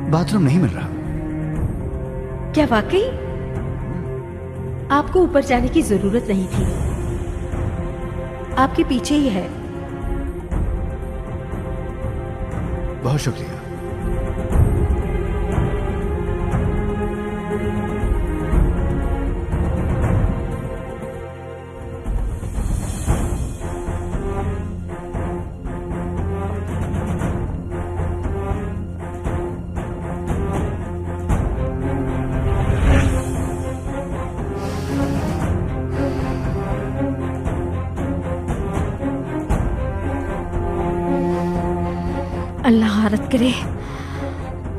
Bathroom नहीं मिल रहा। क्या वाकई आपको ऊपर जाने की जरूरत नहीं थी, आपके पीछे ही है। बहुत शुक्रिया। अल्लाह हारत करे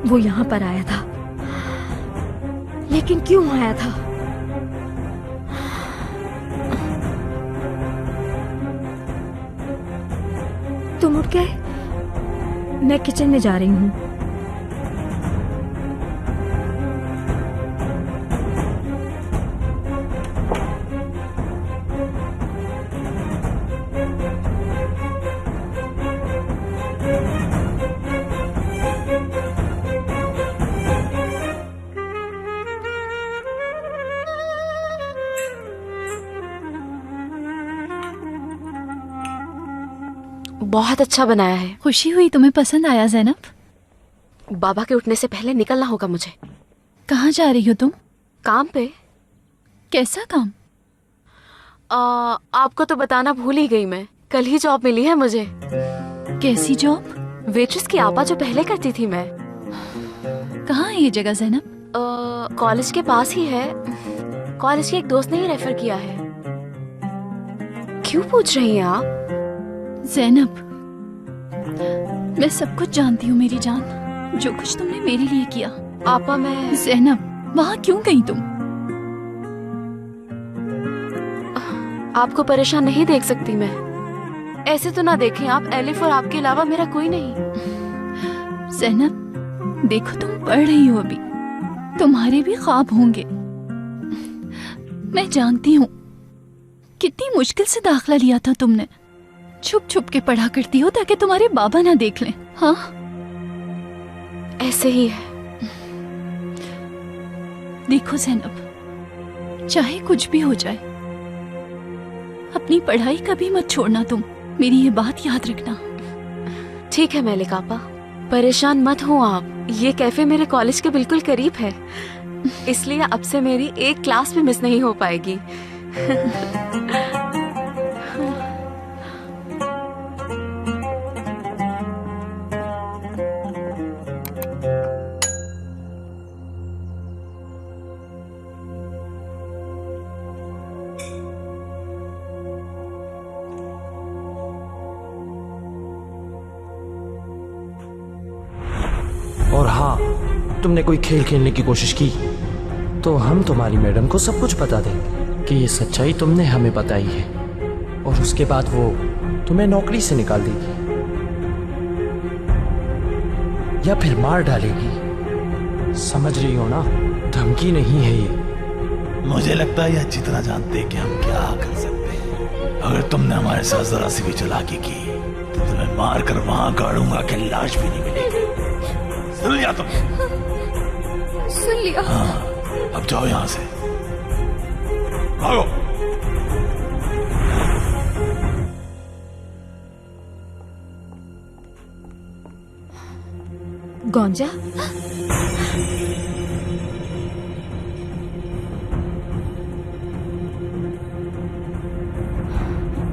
वो यहां पर आया था, लेकिन क्यों आया था? तुम उठ गए? मैं किचन में जा रही हूं। बहुत अच्छा बनाया है। खुशी हुई तुम्हें पसंद आया ज़ैनब। बाबा के उठने से पहले निकलना होगा मुझे। कहाँ जा रही हो तुम? काम पे। कैसा काम? आपको तो बताना भूल ही गई मैं। कल ही जॉब मिली है मुझे। कैसी जॉब? वेट्रेस की आपा जो पहले करती थी मैं। कहाँ है ये जगह ज़ैनब? कॉलेज के पास ही है। कॉलेज के एक दोस्त ने ही रेफर किया है। क्यों पूछ रही हैं आप? ज़ैनब, मैं सब कुछ जानती हूँ मेरी जान, जो कुछ तुमने मेरे लिए किया। आपा मैं। ज़ैनब, वहाँ क्यों गई तुम? आपको परेशान नहीं देख सकती मैं। ऐसे तो ना देखें आप, एलिफ और आपके अलावा मेरा कोई नहीं। ज़ैनब, देखो तुम पढ़ रही हो अभी, तुम्हारे भी ख्वाब होंगे। मैं जानती हूँ कितनी मुश्किल से दाखिला लिया था तुमने। छुप छुप के पढ़ा करती हो ताकि तुम्हारे बाबा ना देख लें। हाँ, ऐसे ही है। देखो ज़ैनब, चाहे कुछ भी हो जाए, अपनी पढ़ाई कभी मत छोड़ना तुम। मेरी ये बात याद रखना। ठीक है मेलिक आपा, परेशान मत हो आप। ये कैफे मेरे कॉलेज के बिल्कुल करीब है, इसलिए अब से मेरी एक क्लास भी मिस नहीं हो पाएगी। और हाँ, तुमने कोई खेल खेलने की कोशिश की तो हम तुम्हारी मैडम को सब कुछ बता देंगे कि ये सच्चाई तुमने हमें बताई है, और उसके बाद वो तुम्हें नौकरी से निकाल देगी या फिर मार डालेगी। समझ रही हो ना? धमकी नहीं है ये। मुझे लगता है ये अच्छी तरह जानते हैं कि हम क्या कर सकते हैं। अगर तुमने हमारे साथ जरा सी भी चालाकी की तो तुम्हें मार कर वहां गाड़ूंगा कि लाश भी नहीं मिलेगी। सुन लिया तुम? सुन लिया। हाँ, अब जाओ यहां से, भागो। गौंजा,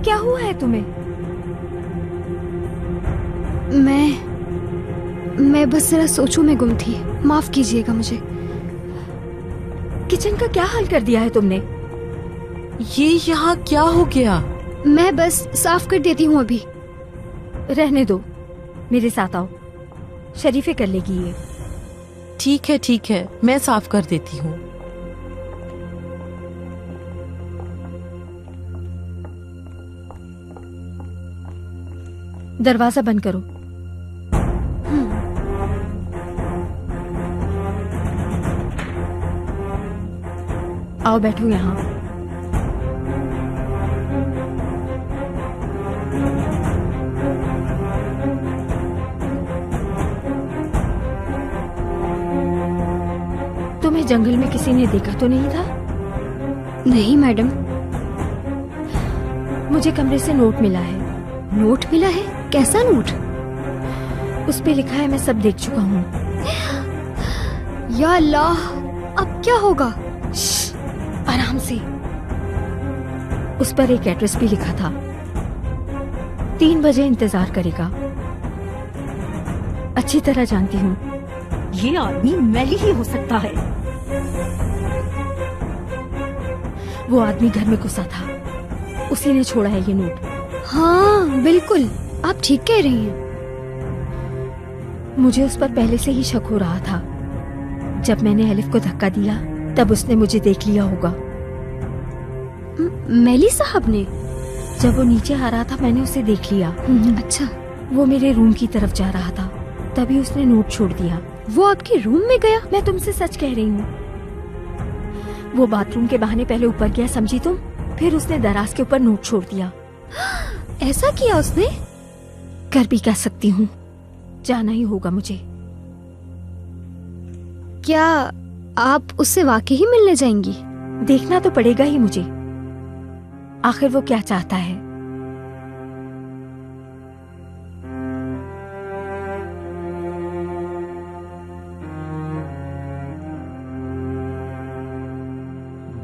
क्या हुआ है तुम्हें? मैं बस जरा सोचों में गुम थी, माफ कीजिएगा मुझे। किचन का क्या हाल कर दिया है तुमने? ये यहाँ क्या हो गया? मैं बस साफ कर देती हूँ अभी। रहने दो, मेरे साथ आओ, शरीफे कर लेगी ये। ठीक है, मैं साफ कर देती हूँ। दरवाजा बंद करो। आओ बैठो यहाँ। तुम्हें जंगल में किसी ने देखा तो नहीं था? नहीं मैडम। मुझे कमरे से नोट मिला है। नोट मिला है? कैसा नोट? उस पे लिखा है मैं सब देख चुका हूँ। या अल्लाह, अब क्या होगा? आराम से। उस पर एक एड्रेस भी लिखा था। 3 बजे इंतजार करेगा। अच्छी तरह जानती हूँ ये आदमी मैली ही हो सकता है। वो आदमी घर में घुसा था, उसी ने छोड़ा है ये नोट। हाँ बिल्कुल, आप ठीक कह रही हैं। मुझे उस पर पहले से ही शक हो रहा था। जब मैंने एलिफ को धक्का दिया तब उसने मुझे देख लिया होगा। मेली साहब ने? जब वो नीचे आ रहा था मैंने उसे देख लिया। अच्छा। वो मेरे रूम की तरफ जा रहा था, तभी उसने नोट छोड़ दिया। वो आपके रूम में गया? मैं तुमसे सच कह रही हूँ। वो बाथरूम के बहाने पहले ऊपर गया, समझी तुम? फिर उसने दराज के ऊपर नोट छोड़ दिया। ऐसा किया उसने? कर भी कह सकती हूँ, जाना ही होगा मुझे। क्या आप उससे वाकई ही मिलने जाएंगी? देखना तो पड़ेगा ही मुझे, आखिर वो क्या चाहता है।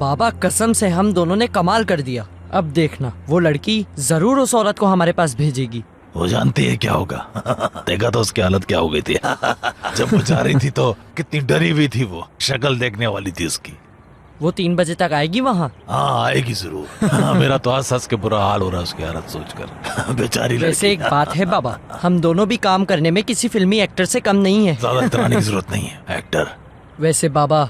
बाबा कसम से हम दोनों ने कमाल कर दिया। अब देखना वो लड़की जरूर उस औरत को हमारे पास भेजेगी। वो जानती है क्या होगा। देखा तो उसकी हालत क्या हो गई थी। जब वो जा रही थी तो कितनी डरी हुई थी। वो शक्ल देखने वाली थी उसकी। वो 3 बजे तक आएगी वहाँ? हाँ आएगी जरूर। मेरा तो आज सच के बुरा हाल हो रहा है उसकी हालत सोचकर। बेचारी लड़की। वैसे एक बात है बाबा, हम दोनों भी काम करने में किसी फिल्मी एक्टर से कम नहीं है। ज्यादा इतराने की जरूरत नहीं है एक्टर। वैसे बाबा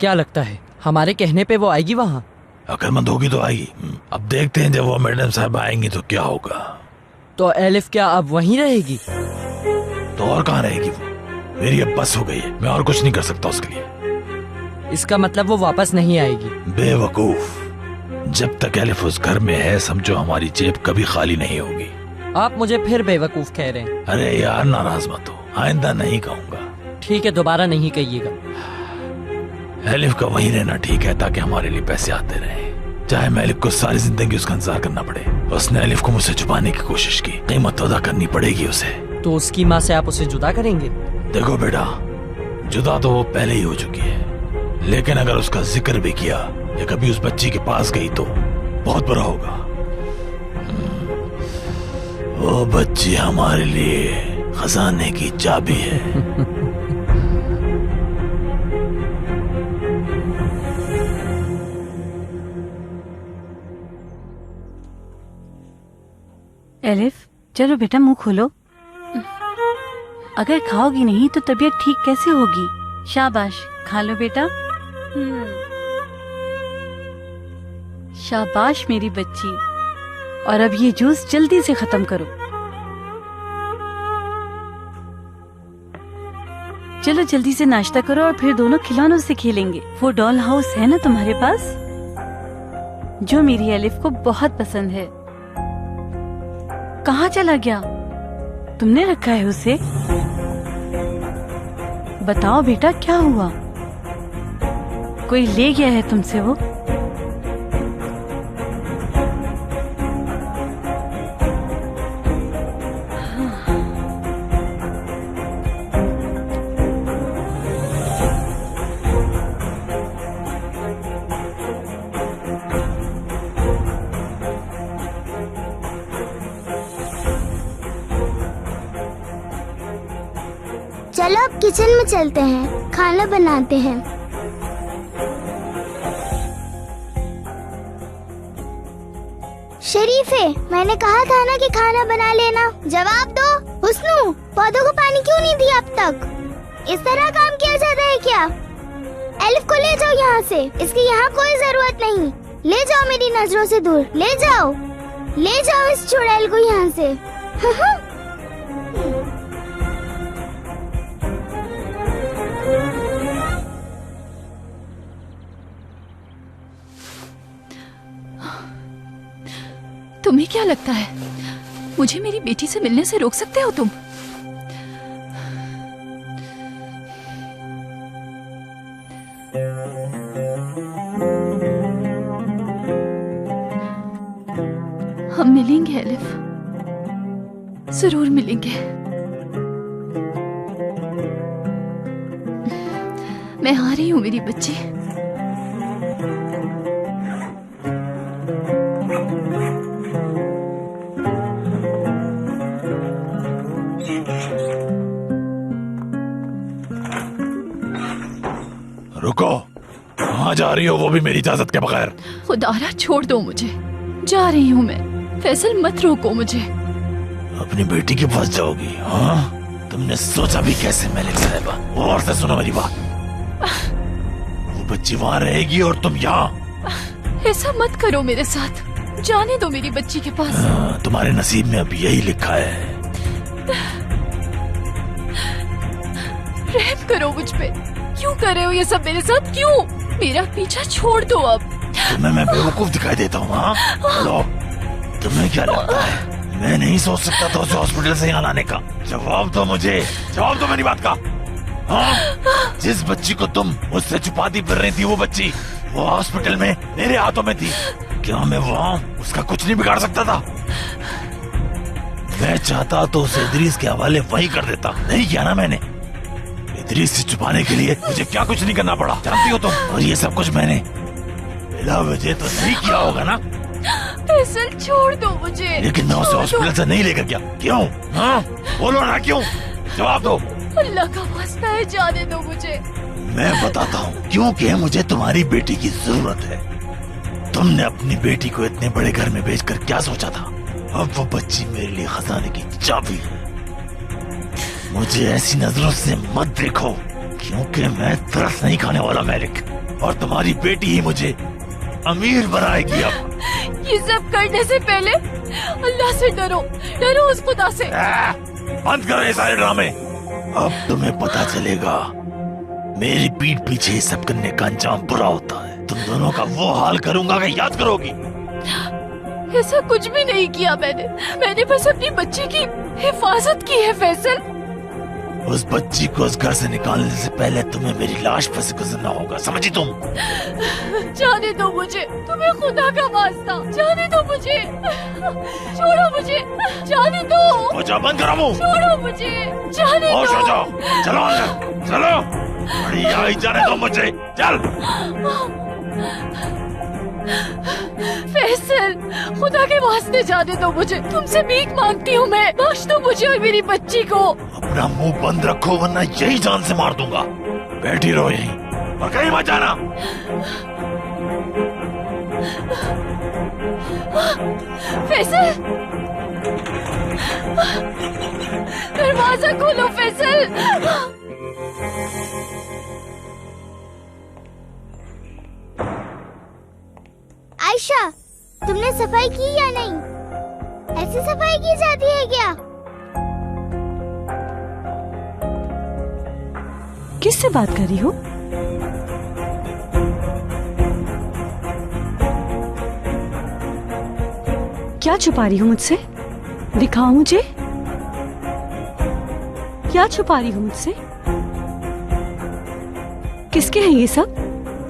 क्या लगता है हमारे कहने पे वो आएगी वहाँ? अकलमंद होगी तो आएगी। अब देखते हैं जब वो मैडम साहब आएंगी तो क्या होगा। तो एलिफ क्या अब वहीं रहेगी? तो और कहाँ रहेगी वो? मेरी अब बस हो गई है, मैं और कुछ नहीं कर सकता उसके लिए। इसका मतलब वो वापस नहीं आएगी? बेवकूफ, जब तक एलिफ उस घर में है समझो हमारी जेब कभी खाली नहीं होगी। आप मुझे फिर बेवकूफ कह रहे हैं। अरे यार नाराज मत हो, आइंदा नहीं कहूँगा। ठीक है, दोबारा नहीं कहिएगा। एलिफ का वहीं रहना ठीक है ताकि हमारे लिए पैसे आते रहे, चाहे मैं एलिफ को सारी जिंदगी उसका इंतजार करना पड़े। उसने एलिफ को मुझसे छुपाने की कोशिश की, कीमत अदा करनी पड़ेगी उसे। तो उसकी माँ से आप उसे जुदा करेंगे? देखो बेटा, जुदा तो वो पहले ही हो चुकी है, लेकिन अगर उसका जिक्र भी किया या कभी उस बच्ची के पास गई तो बहुत बुरा होगा। वो बच्ची हमारे लिए खजाने की चाबी है। एलिफ, चलो बेटा मुंह खोलो। अगर खाओगी नहीं तो तबीयत ठीक कैसे होगी? शाबाश, खा लो बेटा। शाबाश मेरी बच्ची। और अब ये जूस जल्दी से खत्म करो। चलो जल्दी से नाश्ता करो और फिर दोनों खिलौनों से खेलेंगे। वो डॉल हाउस है ना तुम्हारे पास, जो मेरी एलिफ को बहुत पसंद है। कहाँ चला गया? तुमने रखा है उसे? बताओ बेटा क्या हुआ? कोई ले गया है तुमसे वो? चलो अब किचन में चलते हैं, खाना बनाते हैं। शरीफे, मैंने कहा था ना कि खाना बना लेना। जवाब दो। हुस्नू, पौधों को पानी क्यों नहीं दिया अब तक? इस तरह काम किया जाता है क्या? एलिफ को ले जाओ यहाँ से, इसकी यहाँ कोई जरूरत नहीं। ले जाओ मेरी नजरों से दूर, ले जाओ, ले जाओ इस चुड़ैल को यहाँ से। तुम्हें क्या लगता है मुझे मेरी बेटी से मिलने से रोक सकते हो तुम? हम मिलेंगे एलिफ, जरूर मिलेंगे। मैं आ रही हूँ मेरी बच्ची। रुको, कहाँ जा रही हो, वो भी मेरी इजाजत के बगैर? खुदारा छोड़ दो मुझे, जा रही हूँ मैं। फैसल मत रोको मुझे। अपनी बेटी के पास जाओगी? हाँ, तुमने सोचा भी कैसे मलिक साहिबा? और से सुनो मेरी बात, वो बच्ची वहाँ रहेगी और तुम यहाँ। ऐसा मत करो मेरे साथ, जाने दो मेरी बच्ची के पास। तुम्हारे नसीब में अब यही लिखा है। रहम करो मुझ पे, क्यों कर रहे हो ये सब मेरे साथ? क्यों? मेरा पीछा छोड़ दो अब। तुम्हें मैं बेवकूफ दिखाई देता हूँ? हाँ, हेलो, तुम्हें क्या लगता है मैं नहीं सोच सकता था उसे हॉस्पिटल से यहाँ लाने का? जवाब दो मुझे, जवाब दो मेरी बात का। हाँ, जिस बच्ची को तुम मुझसे छुपाती फिर रही थी, वो बच्ची वो हॉस्पिटल में मेरे हाथों में थी। क्या मैं वहाँ उसका कुछ नहीं बिगाड़ सकता था? मैं चाहता तो उसे इदरीस के हवाले वही कर देता, नहीं किया ना मैंने। इदरीस से छुपाने के लिए मुझे क्या कुछ नहीं करना पड़ा, जानती हो तुम। और ये सब कुछ मैंने बिला वजह तो नहीं किया होगा ना? फैसल छोड़ दो मुझे। लेकिन मैं उसे हॉस्पिटल से नहीं लेकर गया, क्यों? हाँ, बोलो ना क्यों, जवाब दो। अल्लाह का वास्ता है, जाने दो मुझे। मैं बताता हूँ, क्योंकि मुझे तुम्हारी बेटी की जरूरत है। तुमने अपनी बेटी को इतने बड़े घर में भेजकर क्या सोचा था? अब वो बच्ची मेरे लिए खजाने की चाबी है। मुझे ऐसी नजरों से मत देखो, क्योंकि मैं तरस नहीं खाने वाला मलिक, और तुम्हारी बेटी ही मुझे अमीर बनाएगी। अब ये सब करने से पहले अल्लाह से डरो, डरो उस खुदा से। बंद करो ये सारे ड्रामे। अब तुम्हें पता चलेगा मेरी पीठ पीछे ये सब करने का अंजाम बुरा होता है। तुम दोनों का वो हाल करूंगा कि याद करोगी। ऐसा कुछ भी नहीं किया मैंने बस अपनी बच्ची की हिफाजत की है फैसल। उस बच्ची को उस घर से निकालने से पहले तुम्हें मेरी लाश पर से गुजरना होगा, समझी तुम? जाने दो मुझे, तुम्हें खुदा का वास्ता, जाने दो मुझे, छोड़ो मुझे, जाने दो। हो जाओ, बंद करो मुंह, छोड़ो मुझे, जाने दो। हो जाओ, चलो अंदर, चलो। बड़ी आई, जाने दो मुझे, चल। फैसल, खुदा के वास्ते जाने दो मुझे, तुमसे भीख मांगती हूँ मैं, बख्श दो मुझे और मेरी बच्ची को। अपना मुंह बंद रखो वरना यही जान से मार दूंगा। बैठी रहो यहीं और कहीं मत जाना। फैसल, दरवाजा खोलो फैसल। आयशा, तुमने सफाई की या नहीं? ऐसी सफाई की जाती है क्या? किससे बात कर रही हो? क्या छुपा रही हो मुझसे? दिखाओ मुझे, क्या छुपा रही हो मुझसे? किसके हैं ये सब?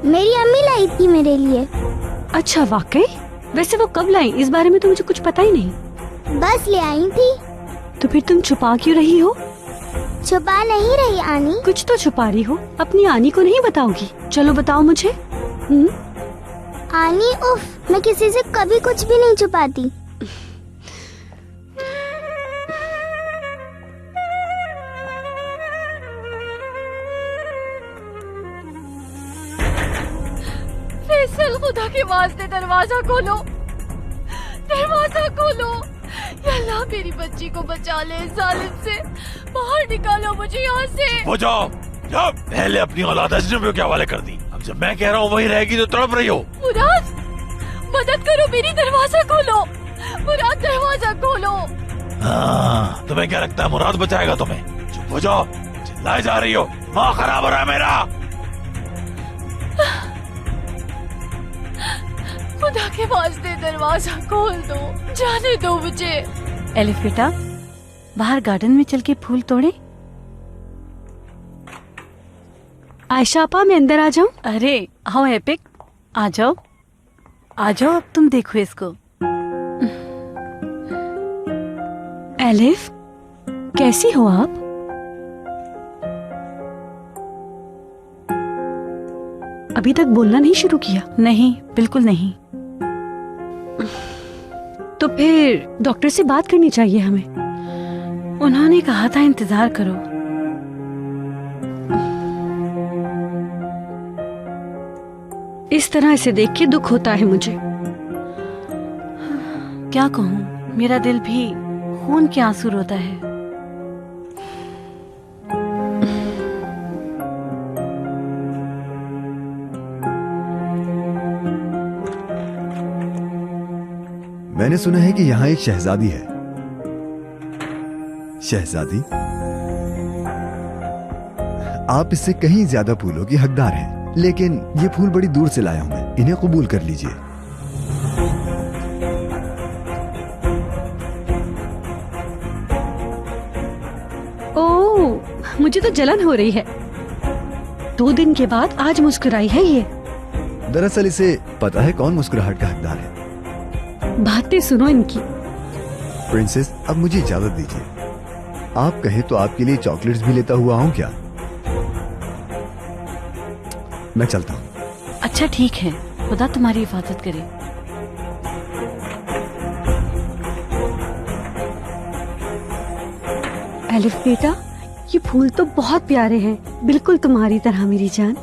मेरी अम्मी लाई थी मेरे लिए। अच्छा, वाकई? वैसे वो कब लाई, इस बारे में तो मुझे कुछ पता ही नहीं। बस ले आई थी। तो फिर तुम छुपा क्यों रही हो? छुपा नहीं रही आनी। कुछ तो छुपा रही हो, अपनी आनी को नहीं बताओगी? चलो बताओ मुझे। आनी, उफ, मैं किसी से कभी कुछ भी नहीं छुपाती। फैसल, खुदा के वास्ते दरवाजा खोलो, दरवाजा खोलो। या अल्लाह मेरी बच्ची को बचा ले इस जालिम से। बाहर निकालो मुझे यहाँ से। हो जाओ। जब पहले अपनी औलाद अजनबियों के हवाले कर दी, अब जब मैं कह रहा हूँ वही रहेगी तो तड़प रही हो। मुराद मदद करो मेरी, दरवाजा खोलो। मुराद दरवाजा खोलो। हाँ, तुम्हें क्या लगता है मुराद बचाएगा तुम्हें? चुप हो जाओ, चिल्लाए जा रही हो। माँ खराब हो रहा है मेरा। खुदा के वास्ते दरवाजा खोल दो, जाने दो मुझे। एलिफ बेटा, बाहर गार्डन में चल के फूल तोड़े। आयशा आपा, मैं अंदर आ जाऊं? अरे आओ एपिक, आ जाओ आ जाओ, अब तुम देखो इसको। एलिफ, कैसी हो आप? अभी तक बोलना नहीं शुरू किया? नहीं, बिल्कुल नहीं। तो फिर डॉक्टर से बात करनी चाहिए हमें। उन्होंने कहा था इंतजार करो। इस तरह इसे देख के दुख होता है मुझे। क्या कहूँ, मेरा दिल भी खून के आंसू रोता है। मैंने सुना है कि यहाँ एक शहजादी है। शहजादी, आप इससे कहीं ज्यादा फूलों की हकदार हैं, लेकिन ये फूल बड़ी दूर से लाया हूं मैं, इन्हें कबूल कर लीजिए। ओह, मुझे तो जलन हो रही है। 2 दिन के बाद आज मुस्कुराई है ये। दरअसल इसे पता है कौन मुस्कुराहट का हकदार है। बातें सुनो इनकी। प्रिंसेस, अब मुझे इजाजत दीजिए। आप कहें तो आपके लिए चॉकलेट्स भी लेता हुआ आऊं क्या? मैं चलता हूँ। अच्छा ठीक है, खुदा तुम्हारी हिफाजत करे। एलिफ बेटा, ये फूल तो बहुत प्यारे हैं, बिल्कुल तुम्हारी तरह मेरी जान।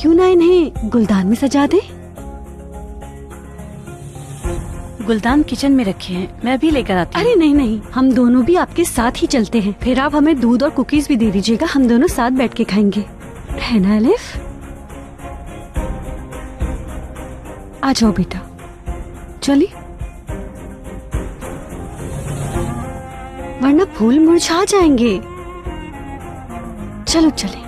क्यों ना इन्हें गुलदान में सजा दे? गुलदान किचन में रखे हैं, मैं भी लेकर आती हूँ। अरे नहीं नहीं, हम दोनों भी आपके साथ ही चलते हैं। फिर आप हमें दूध और कुकीज भी दे दीजिएगा, हम दोनों साथ बैठ के खाएंगे, है ना एलिफ? आ जाओ बेटा, चलिए, वरना फूल मुरझा जाएंगे। चलो चले।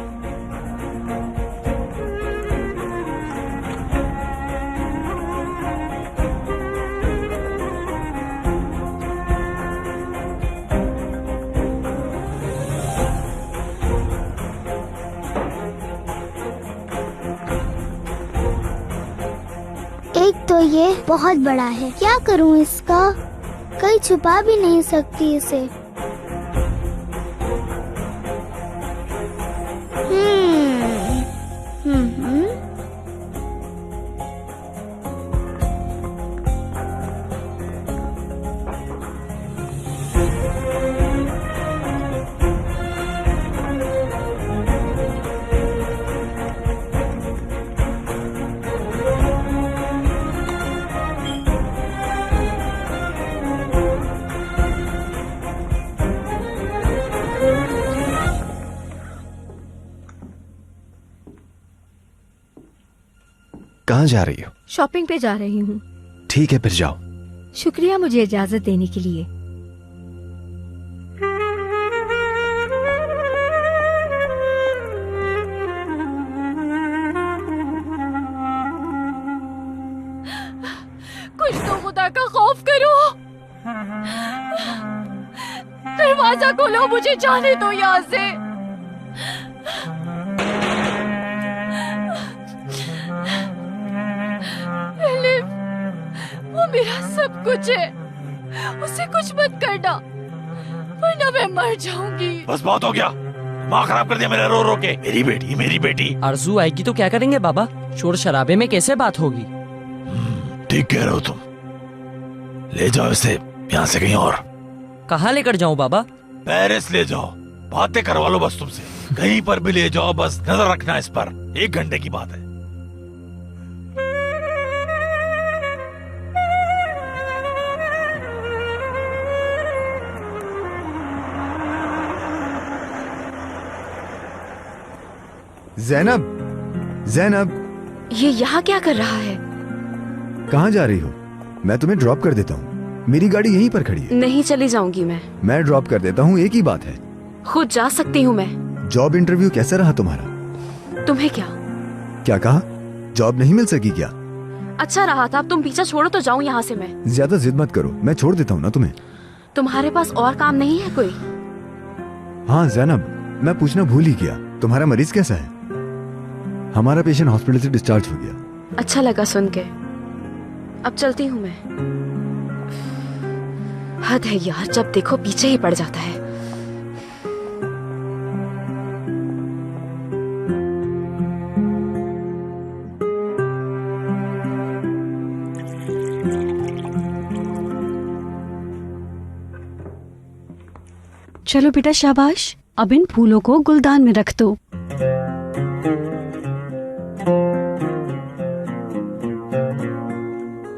एक तो ये बहुत बड़ा है, क्या करूं इसका? कहीं छुपा भी नहीं सकती इसे। कहाँ जा रही हो? शॉपिंग पे जा रही हूँ। ठीक है, फिर जाओ। शुक्रिया मुझे इजाजत देने के लिए। कुछ तो खुदा का खौफ करो। दरवाजा खोलो, मुझे जाने दो यहाँ से। एलिफ, वो मेरा सब कुछ है, उसे कुछ मत करना वरना मैं मर जाऊंगी। बस बहुत हो गया, माँ खराब कर दिया मेरा रो रो के। मेरी बेटी, मेरी बेटी। आरजू आएगी तो क्या करेंगे बाबा? शोर शराबे में कैसे बात होगी? ठीक कह रहे हो तुम। ले जाओ इसे यहाँ से कहीं और। कहाँ लेकर जाऊँ बाबा? पेरिस ले जाओ, बातें करवा लो बस तुमसे। कहीं पर भी ले जाओ, बस नजर रखना इस पर। 1 घंटे की बात है। जैनब, जैनब, ये यहाँ क्या कर रहा है? कहाँ जा रही हो? मैं तुम्हें ड्रॉप कर देता हूँ, मेरी गाड़ी यहीं पर खड़ी है। नहीं चली जाऊंगी मैं ड्रॉप कर देता हूँ, एक ही बात है। खुद जा सकती हूँ मैं। जॉब इंटरव्यू कैसा रहा तुम्हारा? तुम्हें क्या? क्या कहा? जॉब नहीं मिल सकी क्या? अच्छा रहा था, अब तुम पीछा छोड़ो तो जाऊँ यहाँ से मैं। ज्यादा जिद मत करो, मैं छोड़ देता हूँ ना तुम्हें। तुम्हारे पास और काम नहीं है कोई? हाँ जैनब, मैं पूछना भूल ही गया, तुम्हारा मरीज कैसा है? हमारा पेशेंट हॉस्पिटल से डिस्चार्ज हो गया। अच्छा लगा सुन के। अब चलती हूँ मैं। हद है यार, जब देखो पीछे ही पड़ जाता है। चलो बेटा शाबाश, अब इन फूलों को गुलदान में रख दो।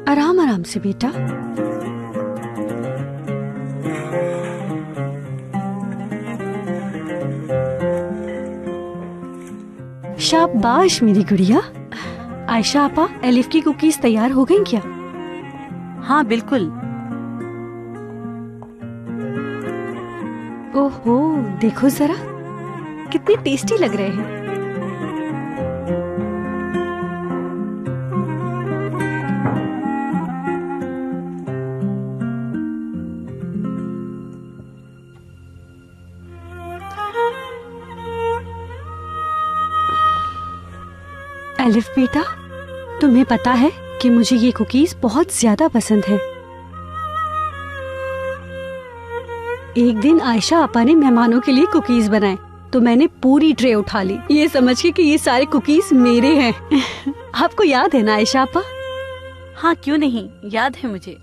आराम आराम से बेटा। शाबाश मेरी गुड़िया। आयशा आपा, एलिफ की कुकीज तैयार हो गई क्या? हाँ बिल्कुल। ओहो, देखो जरा कितने टेस्टी लग रहे हैं। एलिफ बेटा, तुम्हें पता है कि मुझे ये कुकीज बहुत ज्यादा पसंद है। एक दिन आयशा आपा ने मेहमानों के लिए कुकीज बनाए तो मैंने पूरी ट्रे उठा ली, ये समझ के कि ये सारे कुकीज मेरे हैं। आपको याद है ना आयशा आपा? हाँ क्यों नहीं, याद है मुझे।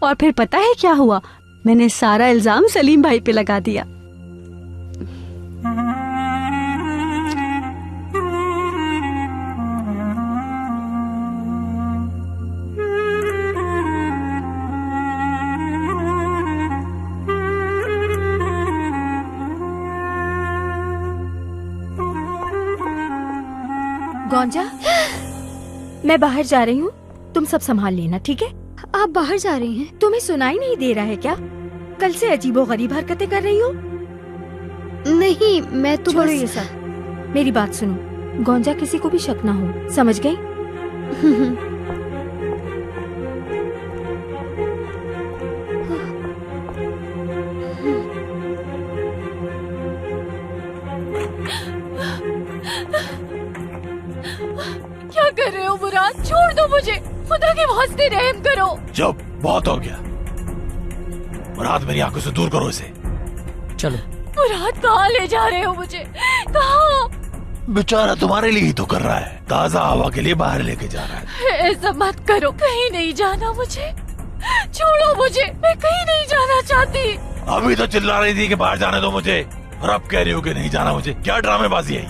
और फिर पता है क्या हुआ? मैंने सारा इल्जाम सलीम भाई पे लगा दिया। गौंजा, मैं बाहर जा रही हूँ, तुम सब संभाल लेना, ठीक है? आप बाहर जा रही हैं? तुम्हें सुनाई नहीं दे रहा है क्या? कल से अजीबोगरीब हरकतें कर रही हो। नहीं, मैं तो छोड़ो बस... ये सब, मेरी बात सुनो। गौंजा, किसी को भी शक ना हो, समझ गई? क्या कर रहे हो मुराद? छोड़ दो मुझे, खुदा के वास्ते रहम करो। चुप, बहुत हो गया। मुराद, मेरी आंखों से दूर करो इसे। चलो। मुराद, कहाँ ले जा रहे हो मुझे? कहाँ? बेचारा तुम्हारे लिए ही तो कर रहा है, ताजा हवा के लिए बाहर लेके जा रहा है। ऐसा मत करो, कहीं नहीं जाना मुझे। छोड़ो मुझे, मैं कहीं नहीं जाना चाहती। अभी तो चिल्ला रही थी कि बाहर जाने दो मुझे, और अब कह रही हो कि नहीं जाना मुझे। क्या ड्रामेबाजी है ये?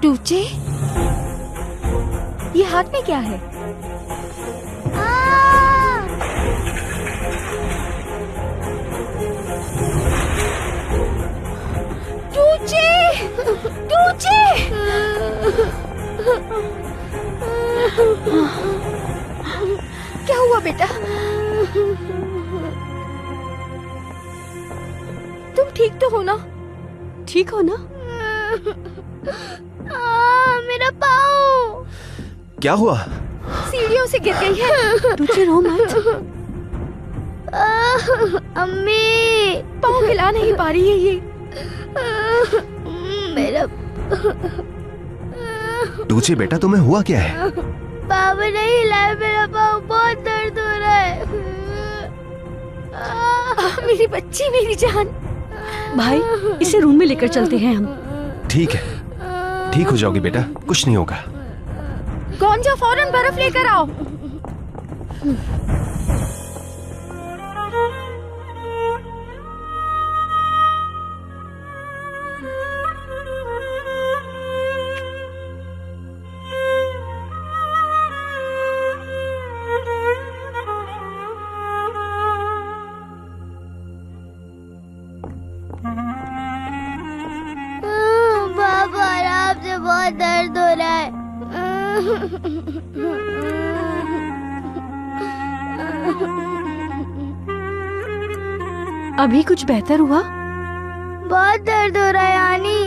टूचे, ये हाथ में क्या है? टूचे, टूचे। क्या हुआ बेटा? तुम ठीक तो हो ना? ठीक हो ना? मेरा पाँव। क्या हुआ? सीढ़ियों से गिर गई है। तुझे रो मत। अम्मी, पाँव हिला नहीं पा रही है ये। मेरा टूचे बेटा, तुम्हें हुआ क्या है? पाँव नहीं हिलाया, मेरा पाँव बहुत दर्द हो रहा है। मेरी बच्ची, मेरी जान। भाई, इसे रूम में लेकर चलते हैं हम। ठीक है। ठीक हो जाओगी बेटा, कुछ नहीं होगा। कौन जा फौरन बर्फ लेकर आओ। बाबा आराम से, बहुत दर्द हो रहा है। अभी कुछ बेहतर हुआ? बहुत दर्द हो रहा है यानी।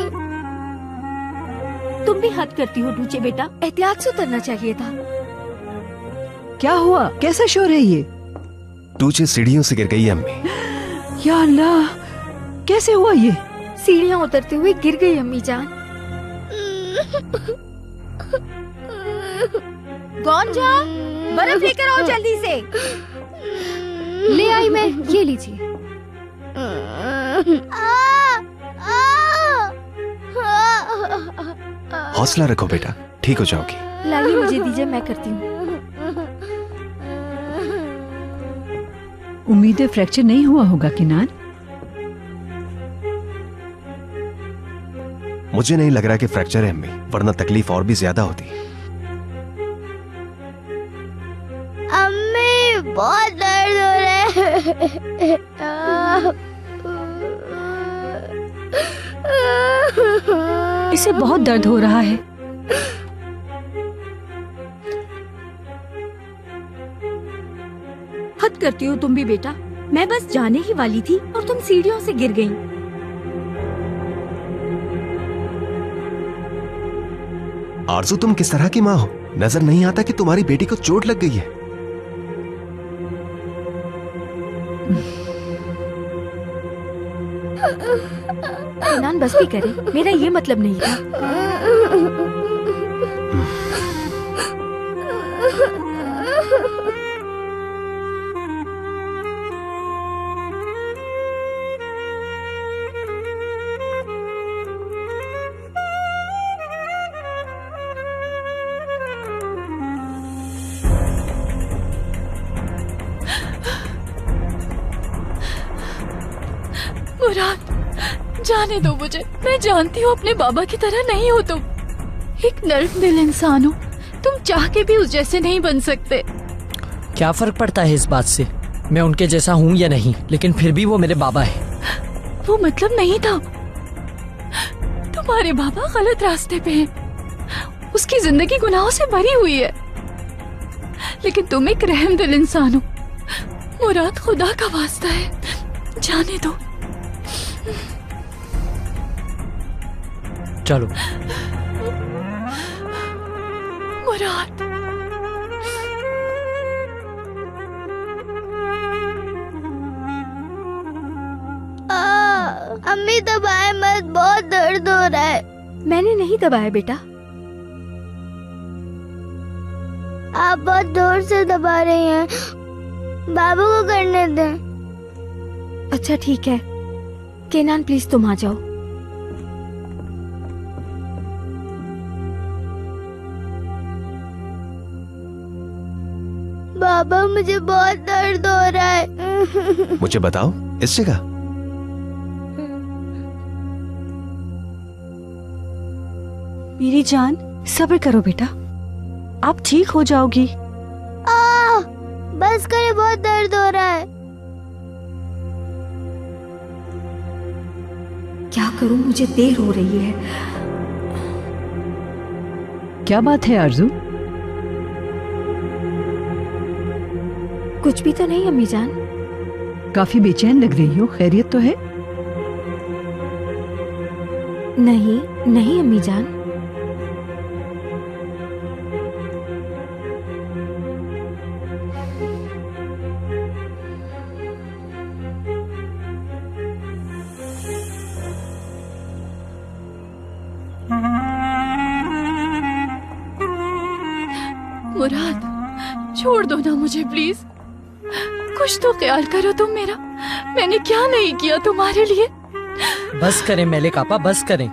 तुम भी हद करती हो डूचे बेटा, एहतियात से उतरना चाहिए था। क्या हुआ? कैसा शोर है ये? टूचे सीढ़ियों से गिर गई है अम्मी। या अल्लाह, कैसे हुआ ये? सीढ़ियाँ उतरते हुए गिर गई अम्मी जान। कौन जा, बर्फ लेकर आओ जल्दी से। ले आई मैं, ये लीजिए। हौसला रखो बेटा, ठीक हो जाओगी। लाइए मुझे दीजिए, मैं करती हूँ। उम्मीद है फ्रैक्चर नहीं हुआ होगा किनान। मुझे नहीं लग रहा कि फ्रैक्चर है अम्मी, वरना तकलीफ और भी ज्यादा होती। अम्मी बहुत दर्द हो रहा है। इसे बहुत दर्द हो रहा है। हद करती हो तुम भी बेटा, मैं बस जाने ही वाली थी और तुम सीढ़ियों से गिर गई। आरज़ू, तुम किस तरह की माँ हो? नजर नहीं आता कि तुम्हारी बेटी को चोट लग गई है? इनान बस भी करे, मेरा ये मतलब नहीं था। मुराद, जाने दो मुझे। मैं जानती हूँ अपने बाबा की तरह नहीं हो तुम। एक नर्म दिल इंसान हो, तुम चाह के भी उस जैसे नहीं बन सकते। क्या फर्क पड़ता है इस बात से मैं उनके जैसा हूँ या नहीं, लेकिन फिर भी वो मेरे बाबा है। वो मतलब नहीं था। तुम्हारे बाबा गलत रास्ते पे हैं। उसकी जिंदगी गुनाहों से भरी हुई है, लेकिन तुम एक रहम दिल इंसान हो। मुराद, खुदा का वास्ता है, जाने दो। चलो। मुराद, अम्मी दबाए मत, बहुत दर्द हो रहा है। मैंने नहीं दबाया बेटा। आप बहुत जोर से दबा रही हैं, बाबू को करने दें। अच्छा ठीक है, केनान प्लीज तुम आ जाओ। बाबा, मुझे बहुत दर्द हो रहा है। मुझे बताओ, इस जगह? मेरी जान, सब्र करो बेटा, आप ठीक हो जाओगी। बस करे, बहुत दर्द हो रहा है। क्या करूं, मुझे देर हो रही है। क्या बात है आरज़ू? कुछ भी तो नहीं अम्मी जान। काफी बेचैन लग रही हो, खैरियत तो है? नहीं नहीं अम्मी जान। मुराद, छोड़ दो ना मुझे प्लीज। कुछ तो ख्याल करो तुम मेरा। मैंने क्या नहीं किया तुम्हारे लिए। बस करें मेले कापा, बस करें,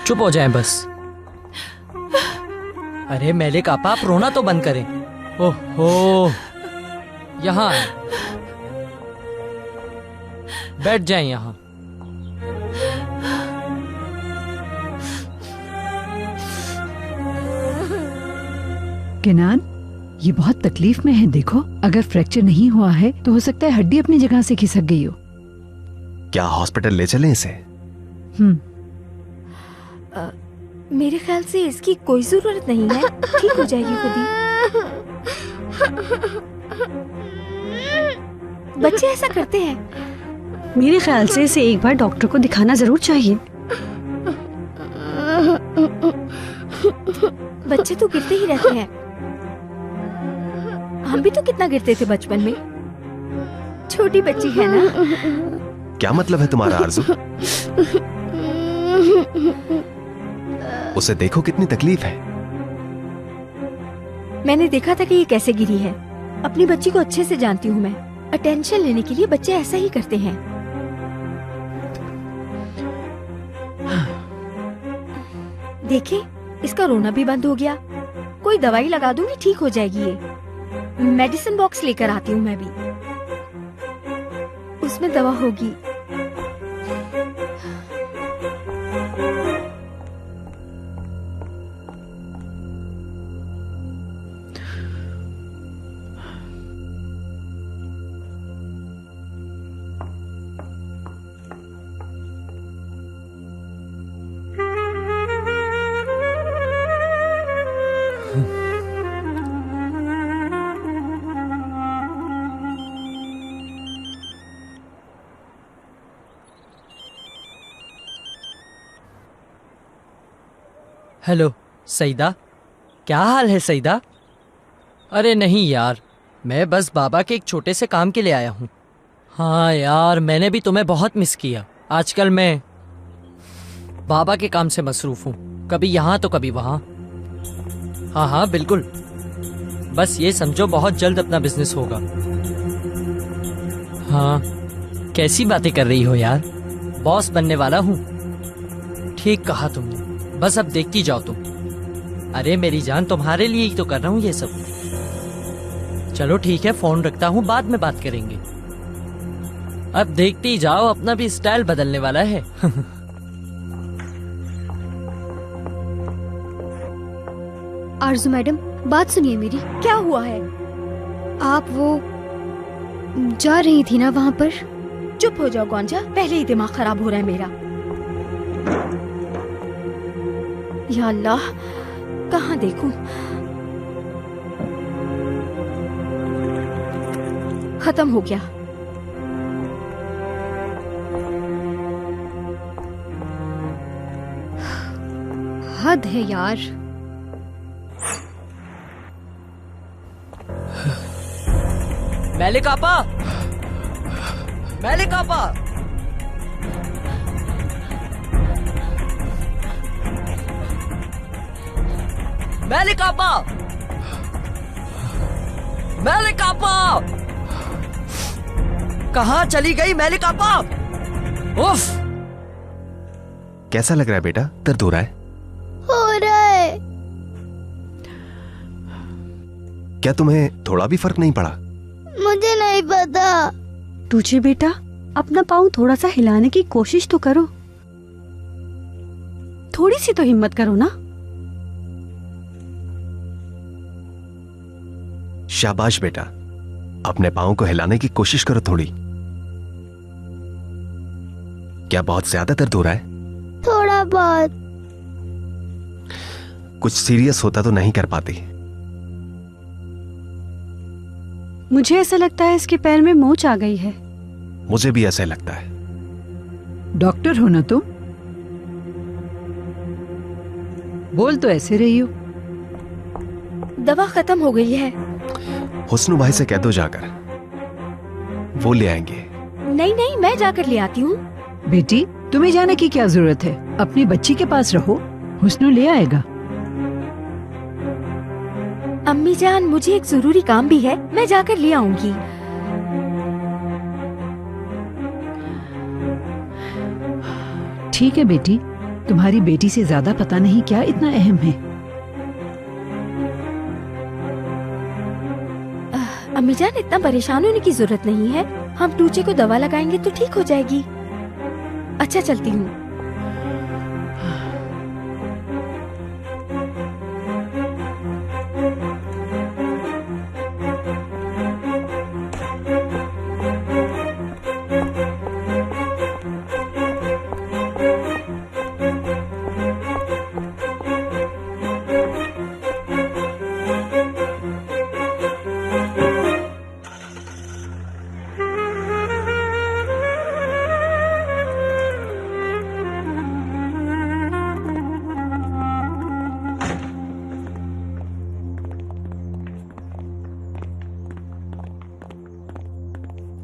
चुप हो जाएं बस। अरे मेलिक आपा, आप रोना तो बंद करें। ओहो, यहाँ आए। बैठ जाएं यहाँ। केनान, ये बहुत तकलीफ में है। देखो, अगर फ्रैक्चर नहीं हुआ है तो हो सकता है हड्डी अपनी जगह से खिसक गई हो। क्या हॉस्पिटल ले चलें इसे? मेरे ख्याल से इसकी कोई जरूरत नहीं है, ठीक हो जाएगी खुद ही। बच्चे ऐसा करते हैं। मेरे ख्याल से इसे एक बार डॉक्टर को दिखाना जरूर चाहिए। बच्चे तो गिरते ही रहते हैं। हम भी तो कितना गिरते थे बचपन में। छोटी बच्ची है ना। क्या मतलब है तुम्हारा आरज़ू? उसे देखो कितनी तकलीफ है। मैंने देखा था कि ये कैसे गिरी है। अपनी बच्ची को अच्छे से जानती हूँ मैं। अटेंशन लेने के लिए बच्चे ऐसा ही करते हैं। देखिए, इसका रोना भी बंद हो गया। कोई दवाई लगा दूंगी, ठीक हो जाएगी ये। मेडिसिन बॉक्स लेकर आती हूँ मैं भी, उसमें दवा होगी। हेलो सईदा, क्या हाल है सईदा? अरे नहीं यार, मैं बस बाबा के एक छोटे से काम के लिए आया हूँ। हाँ यार, मैंने भी तुम्हें बहुत मिस किया। आजकल मैं बाबा के काम से मसरूफ हूँ, कभी यहाँ तो कभी वहाँ। हाँ हाँ बिल्कुल, बस ये समझो बहुत जल्द अपना बिजनेस होगा। हाँ, कैसी बातें कर रही हो यार, बॉस बनने वाला हूँ। ठीक कहा तुमने, बस अब देखती जाओ तुम। अरे मेरी जान, तुम्हारे लिए ही तो कर रहा हूँ ये सब। चलो ठीक है, फोन रखता हूँ, बाद में बात करेंगे। अब देखती जाओ, अपना भी स्टाइल बदलने वाला है। आरजू मैडम, बात सुनिए मेरी। क्या हुआ है? आप वो जा रही थी ना वहाँ पर। चुप हो जाओ गौंजा, पहले ही दिमाग खराब हो रहा है मेरा। या अल्लाह, कहाँ देखूं? खत्म हो गया। हद है यार। मेलिक आपा, मेलिक आपा, मेलिक आपा, मेलिक आपा, कहाँ चली गई मेलिक आपा? उफ! कैसा लग रहा है बेटा? दर्द हो रहा है? हो रहा है। क्या तुम्हें थोड़ा भी फर्क नहीं पड़ा? मुझे नहीं पता। तुझे बेटा, अपना पाँव थोड़ा सा हिलाने की कोशिश तो करो। थोड़ी सी तो हिम्मत करो ना। शाबाश बेटा, अपने पाँव को हिलाने की कोशिश करो थोड़ी। क्या बहुत ज्यादा दर्द हो रहा है? थोड़ा बहुत। कुछ सीरियस होता तो नहीं कर पाती। मुझे ऐसा लगता है इसके पैर में मोच आ गई है। मुझे भी ऐसा लगता है। डॉक्टर हो ना तुम? बोल तो ऐसे रही हो। दवा खत्म हो गई है। हुस्नू भाई से कह दो जाकर, वो ले आएंगे। नहीं नहीं, मैं जाकर ले आती हूँ। बेटी, तुम्हें जाने की क्या जरूरत है? अपनी बच्ची के पास रहो, हुस्नू ले आएगा। अम्मी जान, मुझे एक जरूरी काम भी है, मैं जाकर ले आऊंगी। ठीक है बेटी, तुम्हारी बेटी से ज्यादा पता नहीं क्या इतना अहम है। अम्मी जान, इतना परेशान होने की जरूरत नहीं है। हम टूचे को दवा लगाएंगे तो ठीक हो जाएगी। अच्छा, चलती हूँ।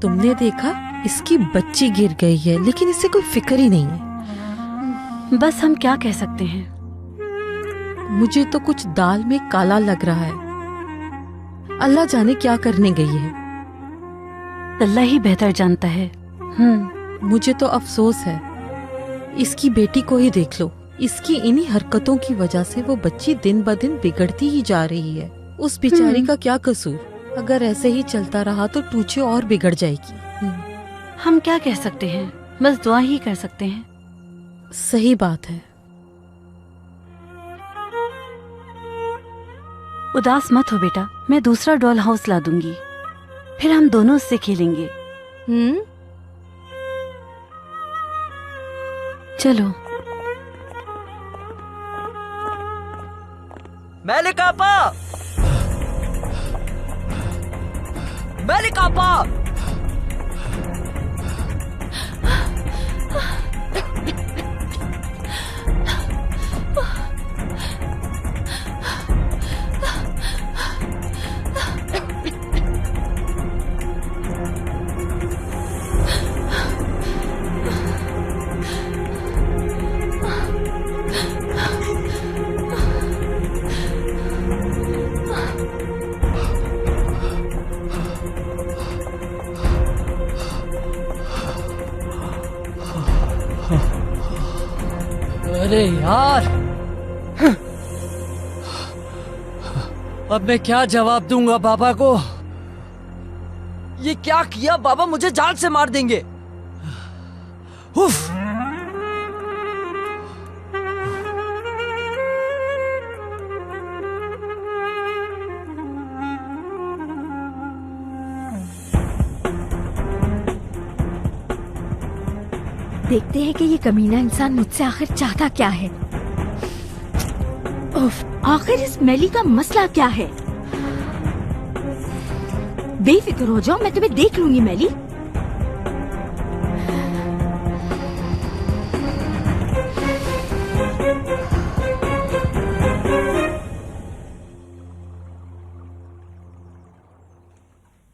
तुमने देखा, इसकी बच्ची गिर गई है, लेकिन इससे कोई फिक्र ही नहीं है। बस हम क्या कह सकते हैं। मुझे तो कुछ दाल में काला लग रहा है। अल्लाह जाने क्या करने गई है। अल्लाह ही बेहतर जानता है। मुझे तो अफसोस है। इसकी बेटी को ही देख लो। इसकी इन्हीं हरकतों की वजह से वो बच्ची दिन ब दिन बिगड़ती ही जा रही है। उस बेचारी का क्या कसूर? अगर ऐसे ही चलता रहा तो टूचे और बिगड़ जाएगी। हम क्या कह सकते हैं, बस दुआ ही कर सकते हैं। सही बात है। उदास मत हो बेटा, मैं दूसरा डॉल हाउस ला दूंगी, फिर हम दोनों उससे खेलेंगे। चलो। मेलिकापा! मेलिकापा! अरे यार, अब मैं क्या जवाब दूंगा बाबा को? ये क्या किया? बाबा मुझे जान से मार देंगे। उफ! देखते हैं कि ये कमीना इंसान मुझसे आखिर चाहता क्या है। उफ, आखिर इस मैली का मसला क्या है? बेफिक्र हो जाओ, मैं तुम्हें देख लूंगी मैली।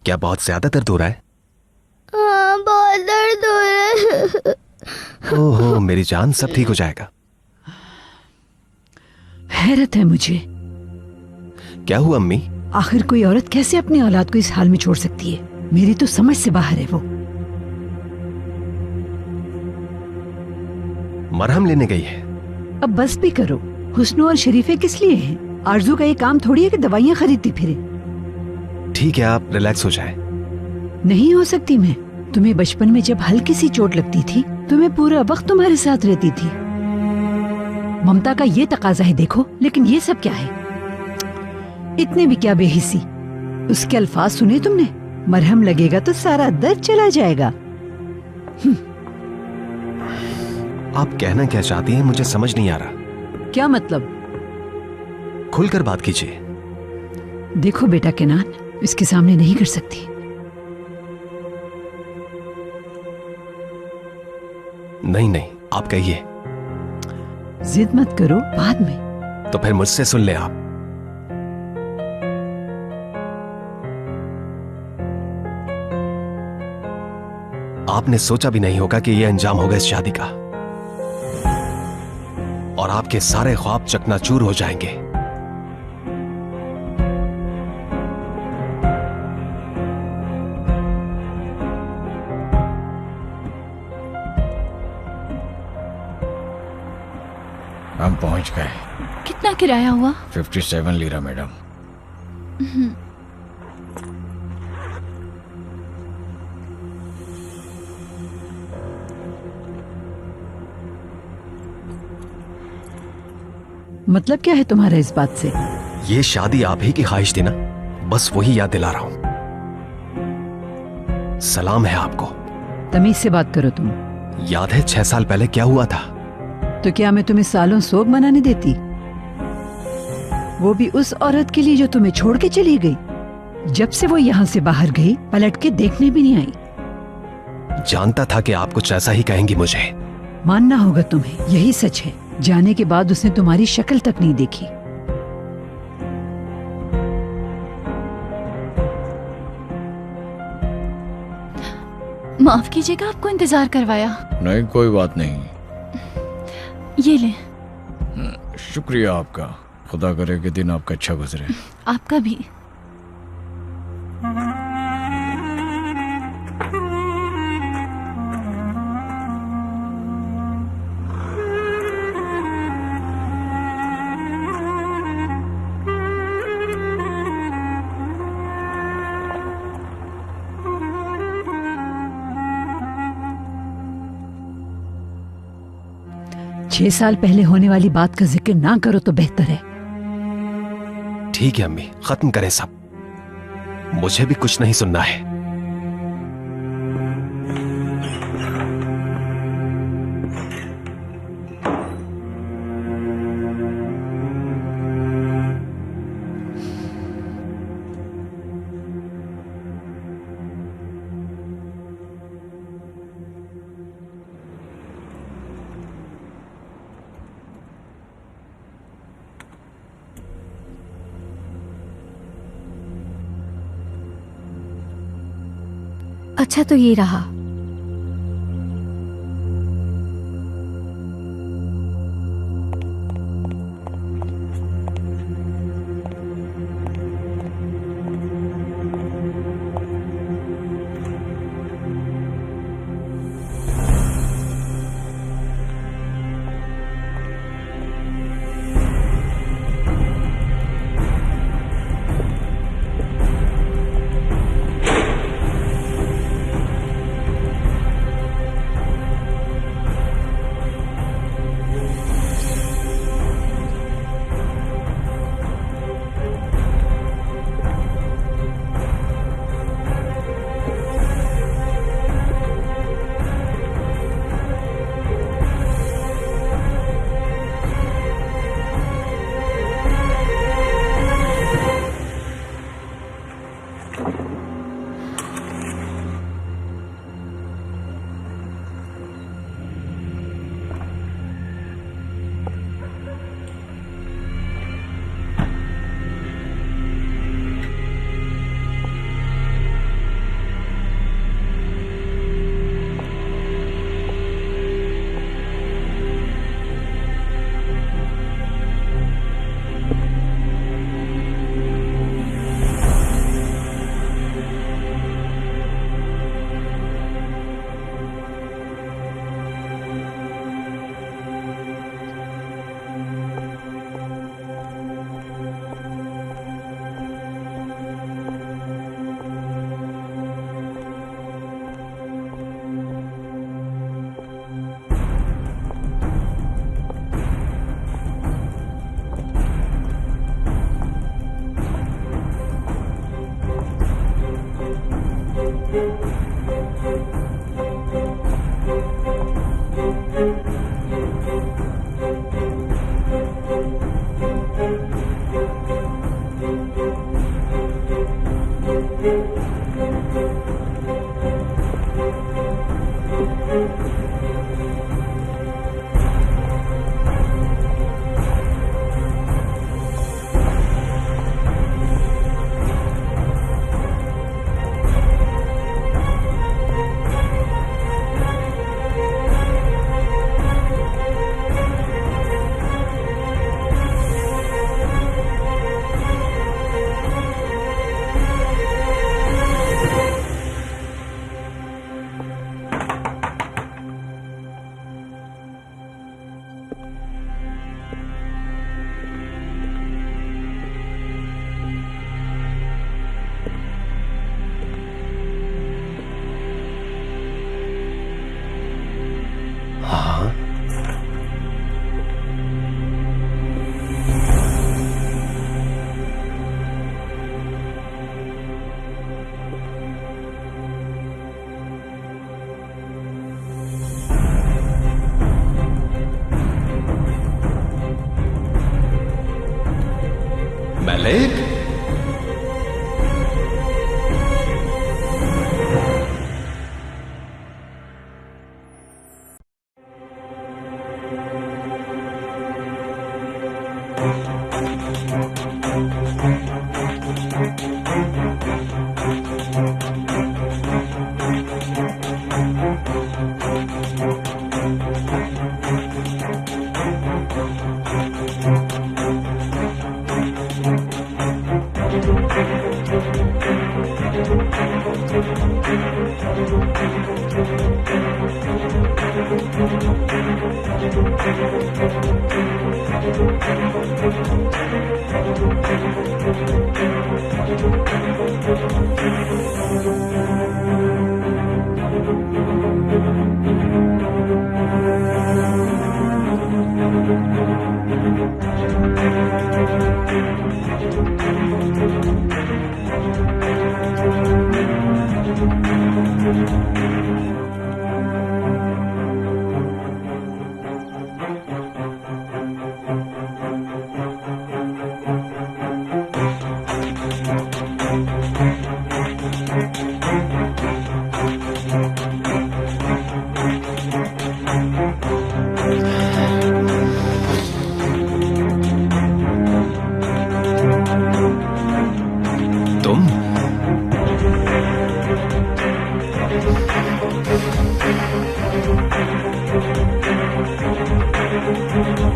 क्या बहुत ज्यादा दर्द हो रहा है? हाँ, बहुत दर्द हो रहा है। ओहो मेरी जान, सब ठीक हो जाएगा। हैरत है मुझे, क्या हुआ अम्मी? आखिर कोई औरत कैसे अपनी औलाद को इस हाल में छोड़ सकती है? मेरी तो समझ से बाहर है। वो मरहम लेने गई है। अब बस भी करो। हुस्नो और शरीफे किस लिए हैं? आरजू का ये काम थोड़ी है कि दवाइयाँ खरीदती फिरे। ठीक है, आप रिलैक्स हो जाएं। नहीं हो सकती मैं। तुम्हें बचपन में जब हल्की सी चोट लगती थी तो मैं पूरा वक्त तुम्हारे साथ रहती थी। ममता का ये तकाजा है देखो, लेकिन ये सब क्या है? इतने भी क्या बेहिसी। उसके अल्फाज सुने तुमने? मरहम लगेगा तो सारा दर्द चला जाएगा। आप कहना क्या चाहती हैं मुझे समझ नहीं आ रहा। क्या मतलब? खुलकर बात कीजिए। देखो बेटा केनान, इसके सामने नहीं कर सकती। नहीं नहीं, आप कहिए। जिद मत करो, बाद में। तो फिर मुझसे सुन ले आप। आपने सोचा भी नहीं होगा कि यह अंजाम होगा इस शादी का, और आपके सारे ख्वाब चकनाचूर हो जाएंगे। हम पहुंच गए। कितना किराया हुआ? 57 लीरा मैडम। मतलब क्या है तुम्हारा इस बात से? ये शादी आप ही की ख्वाहिश थी ना, बस वही याद दिला रहा हूं। सलाम है आपको। तमीज से बात करो तुम। याद है 6 साल पहले क्या हुआ था? तो क्या मैं तुम्हें सालों सोग मनाने देती? वो भी उस औरत के लिए जो तुम्हें छोड़ के चली गई। जब से वो यहाँ से बाहर गई, पलट के देखने भी नहीं आई। जानता था कि आप कुछ ऐसा ही कहेंगी मुझे। मानना होगा तुम्हें, यही सच है। जाने के बाद उसने तुम्हारी शक्ल तक नहीं देखी। माफ कीजिएगा आपको इंतजार करवाया। नहीं, कोई बात नहीं। ये ले। शुक्रिया आपका। खुदा करे कि दिन आपका अच्छा गुजरे। आपका भी। छह साल पहले होने वाली बात का जिक्र ना करो तो बेहतर है। ठीक है अम्मी, खत्म करें सब। मुझे भी कुछ नहीं सुनना है। अच्छा तो ये रहा।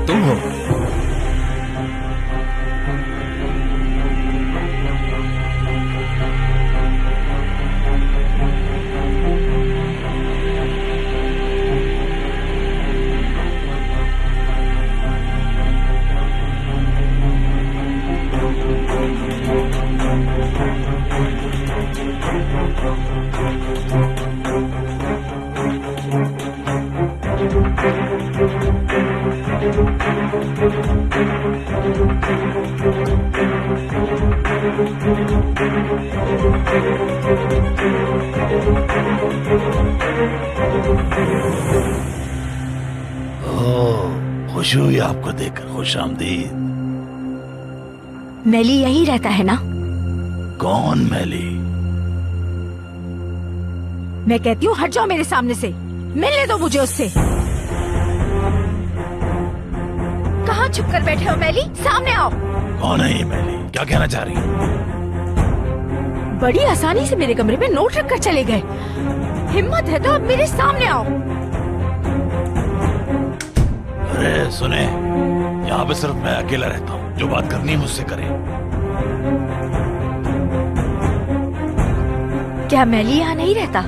तुम हो? खुश हुई आपको देखकर, खुश आमदीद। मैली यही रहता है ना? कौन मैली? मैं कहती हूँ हट जाओ मेरे सामने से, मिलने दो मुझे उससे। कहाँ छुप कर बैठे हो मैली? सामने आओ। कौन है ये मैली? क्या कहना चाह रही है? बड़ी आसानी से मेरे कमरे में नोट रख कर चले गए। हिम्मत है तो अब मेरे सामने आओ। अरे सुने, यहाँ पे सिर्फ मैं अकेला रहता हूँ, जो बात करनी है मुझसे करें। क्या मैली यहाँ नहीं रहता?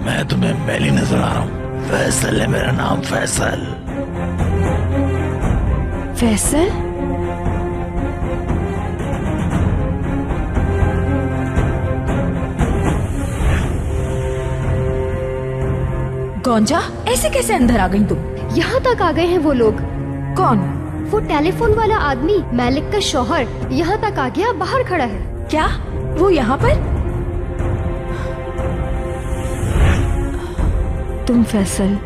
मैं तुम्हें मैली नजर आ रहा हूँ? फैसल है मेरा नाम, फैसल। फैसल? गौंजा, ऐसे कैसे अंदर आ गई तुम? यहाँ तक आ गए हैं वो लोग। कौन? वो टेलीफोन वाला आदमी, मैलिक का शौहर, यहाँ तक आ गया, बाहर खड़ा है। क्या वो यहाँ पर? तुम फैसल?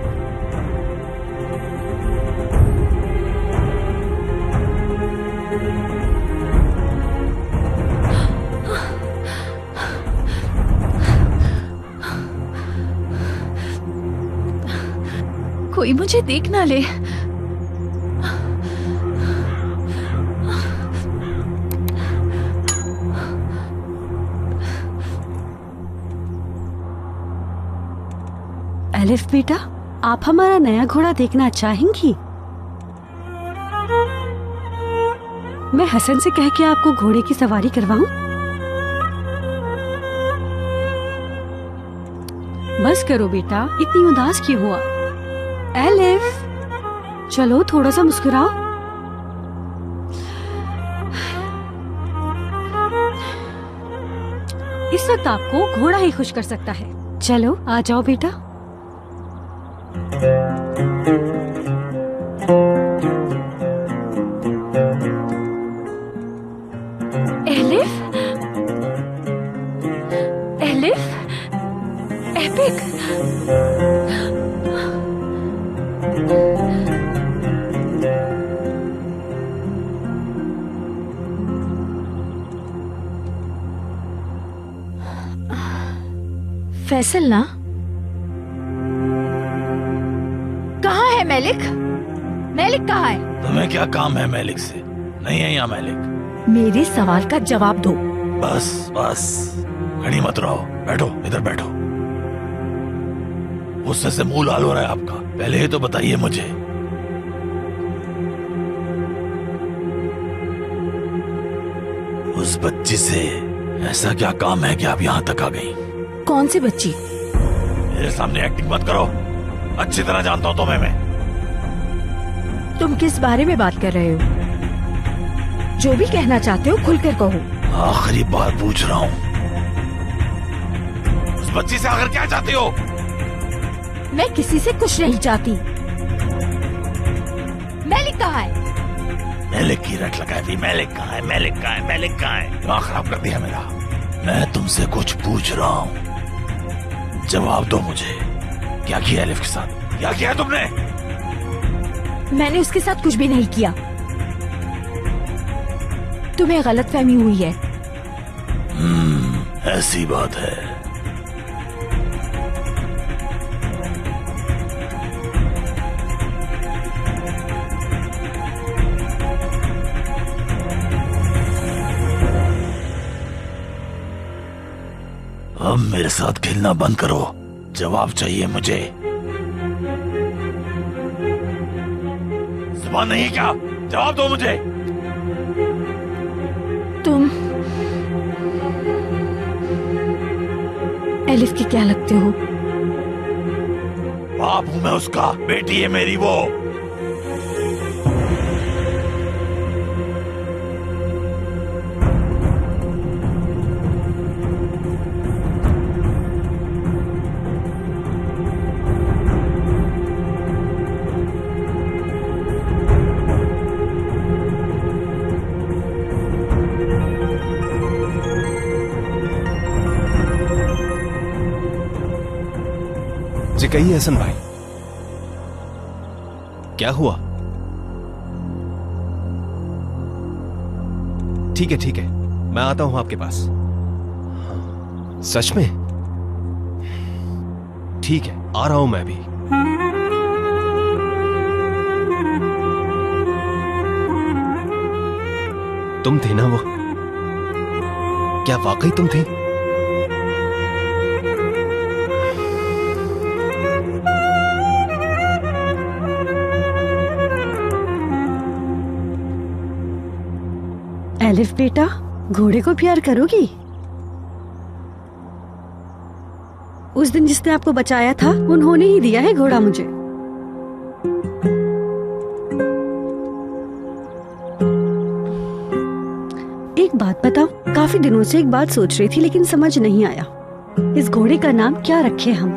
कोई मुझे देख ना ले। एलिफ बेटा, आप हमारा नया घोड़ा देखना चाहेंगी? मैं हसन से कह के आपको घोड़े की सवारी करवाऊं? बस करो बेटा, इतनी उदास क्यों हुआ? एलिफ, चलो थोड़ा सा मुस्कुराओ। इस वक्त आपको घोड़ा ही खुश कर सकता है। चलो आ जाओ बेटा। Elif, elif, epic. फैसल ना? कहाँ है मैलिक? मैलिक कहाँ है? तुम्हें क्या काम है मैलिक से? नहीं है यहाँ मैलिक। मेरे सवाल का जवाब दो। बस बस, खड़ी मत रहो, बैठो, इधर बैठो। गुस्से से मुंह लाल हो रहा है आपका, पहले ही तो बताइए मुझे। उस बच्ची से ऐसा क्या काम है कि आप यहाँ तक आ गई? कौन सी बच्ची? मेरे सामने एक्टिंग मत करो, अच्छी तरह जानता हूँ तुम्हें मैं। तुम किस बारे में बात कर रहे हो? जो भी कहना चाहते हो खुलकर कहो। आखिरी बार पूछ रहा हूँ, उस बच्ची से आखिर क्या चाहती हो? मैं किसी से कुछ नहीं चाहती। मैलिक कहाँ है? मैलिक की रट लगाई थी, मैलिक कहाँ है, मैलिक कहाँ है, मैलिक कहाँ है? दिमाग खराब कर दिया मेरा। मैं तुमसे कुछ पूछ रहा हूँ, जवाब दो मुझे। क्या किया एलिफ के साथ? क्या किया तुमने? मैंने उसके साथ कुछ भी नहीं किया। तुम्हें गलतफहमी हुई है। ऐसी बात है। अब मेरे साथ खेलना बंद करो, जवाब चाहिए मुझे। जुबान नहीं है क्या? जवाब दो मुझे। तुम एलिफ की क्या लगते हो? बाप हूं मैं उसका, बेटी है मेरी वो। जी कहिए हसन भाई, क्या हुआ? ठीक है, मैं आता हूं आपके पास। सच में? ठीक है, आ रहा हूं मैं भी। तुम थी ना वो? क्या वाकई तुम थी? एलिफ बेटा, घोड़े को प्यार करोगी? उस दिन जिसने आपको बचाया था, उन्होंने ही दिया है घोड़ा मुझे। एक बात बताओ, काफी दिनों से एक बात सोच रही थी लेकिन समझ नहीं आया। इस घोड़े का नाम क्या रखे हम?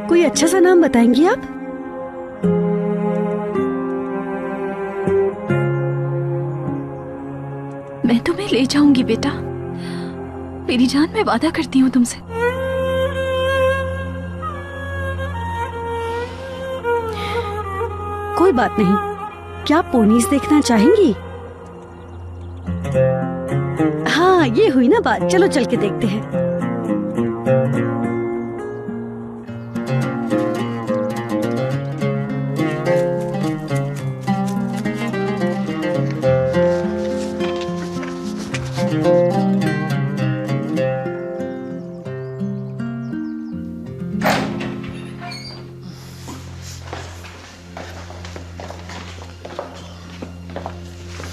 कोई अच्छा सा नाम बताएंगी आप? मैं तुम्हें ले जाऊंगी बेटा, मेरी जान, मैं वादा करती हूँ तुमसे। कोई बात नहीं। क्या आप पोनीस देखना चाहेंगी? हाँ, ये हुई ना बात। चलो चल के देखते हैं।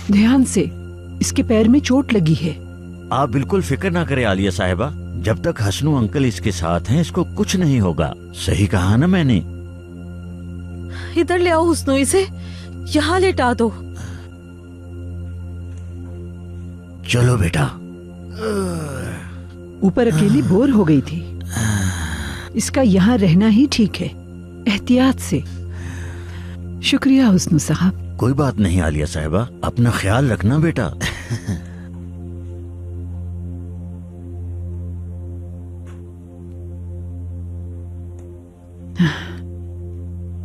ध्यान से, इसके पैर में चोट लगी है। आप बिल्कुल फिक्र ना करें आलिया साहिबा, जब तक हसनू अंकल इसके साथ हैं इसको कुछ नहीं होगा। सही कहा ना मैंने? इधर ले आओ हुस्नो, इसे यहाँ लेटा दो। चलो बेटा। ऊपर अकेली बोर हो गई थी, इसका यहाँ रहना ही ठीक है, एहतियात से। शुक्रिया हुस्नू साहब। कोई बात नहीं आलिया साहिबा, अपना ख्याल रखना बेटा।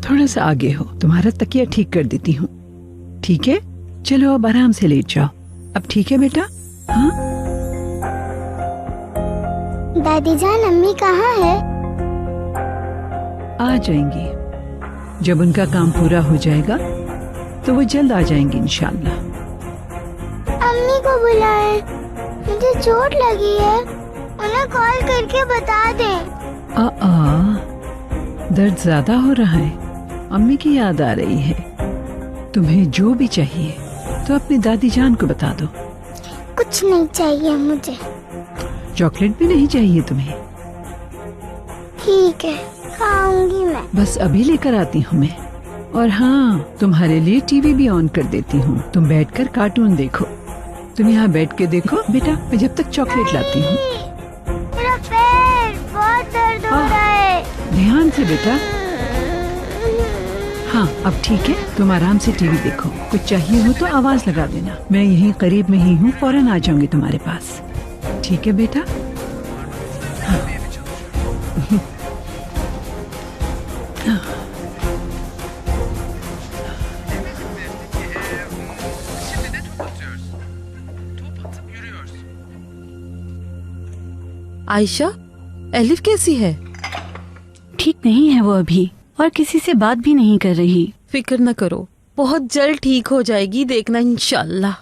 थोड़ा सा आगे हो, तुम्हारा तकिया ठीक कर देती हूँ। ठीक है, चलो अब आराम से लेट जाओ। अब ठीक है बेटा? हाँ दादी जान, अम्मी कहाँ है? आ जाएंगी, जब उनका काम पूरा हो जाएगा तो वो जल्द आ जाएंगी इंशाल्लाह। अम्मी को को बुलाएं? मुझे चोट लगी है, उन्हें कॉल करके बता दें। दर्द ज्यादा हो रहा है, अम्मी की याद आ रही है। तुम्हें जो भी चाहिए तो अपनी दादी जान को बता दो। कुछ नहीं चाहिए मुझे। चॉकलेट भी नहीं चाहिए तुम्हें? ठीक है, खाऊंगी मैं। बस अभी लेकर आती हूँ मैं। और हाँ, तुम्हारे लिए टीवी भी ऑन कर देती हूँ, तुम बैठकर कार्टून देखो। तुम यहाँ बैठ के देखो बेटा, मैं जब तक चॉकलेट लाती हूँ। मेरा पैर बहुत दर्द हो रहा है। ध्यान से बेटा। हाँ अब ठीक है, तुम आराम से टीवी देखो। कुछ चाहिए हो तो आवाज लगा देना, मैं यहीं करीब में ही हूँ, फौरन आ जाऊंगी तुम्हारे पास। ठीक है बेटा? हाँ। आयशा, एलिफ कैसी है? ठीक नहीं है वो अभी, और किसी से बात भी नहीं कर रही। फिक्र न करो, बहुत जल्द ठीक हो जाएगी, देखना इंशाल्लाह।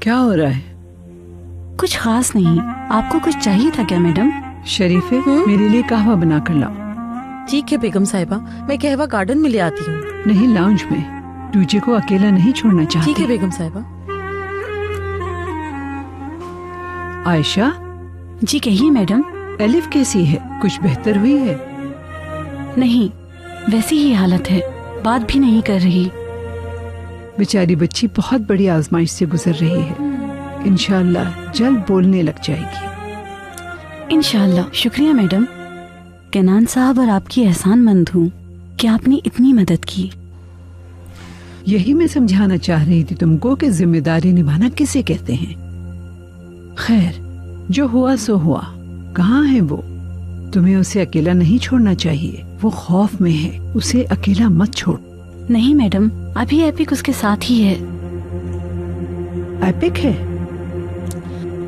क्या हो रहा है? कुछ खास नहीं। आपको कुछ चाहिए था क्या मैडम? शरीफे, मेरे लिए कहवा बना कर लाओ। ठीक है बेगम साहिबा, मैं कहवा गार्डन में ले आती हूँ। नहीं, लाउंज में। तुझे को अकेला नहीं छोड़ना चाहती। ठीक है बेगम साहिबा। आयशा। जी कहिए मैडम। एलिफ कैसी है? कुछ बेहतर हुई है? नहीं, वैसी ही हालत है, बात भी नहीं कर रही। बेचारी बच्ची बहुत बड़ी आजमाइश से गुजर रही है, इंशाअल्लाह जल्द बोलने लग जाएगी। इंशाअल्लाह। शुक्रिया मैडम। केनान साहब और आपकी एहसानमंद हूँ कि आपने इतनी मदद की। यही मैं समझाना चाह रही थी तुमको कि जिम्मेदारी निभाना किसे कहते हैं। खैर, जो हुआ सो हुआ। कहाँ है वो? तुम्हें उसे अकेला नहीं छोड़ना चाहिए, वो खौफ में है, उसे अकेला मत छोड़। नहीं मैडम, अभी एपिक उसके साथ ही है। एपिक है?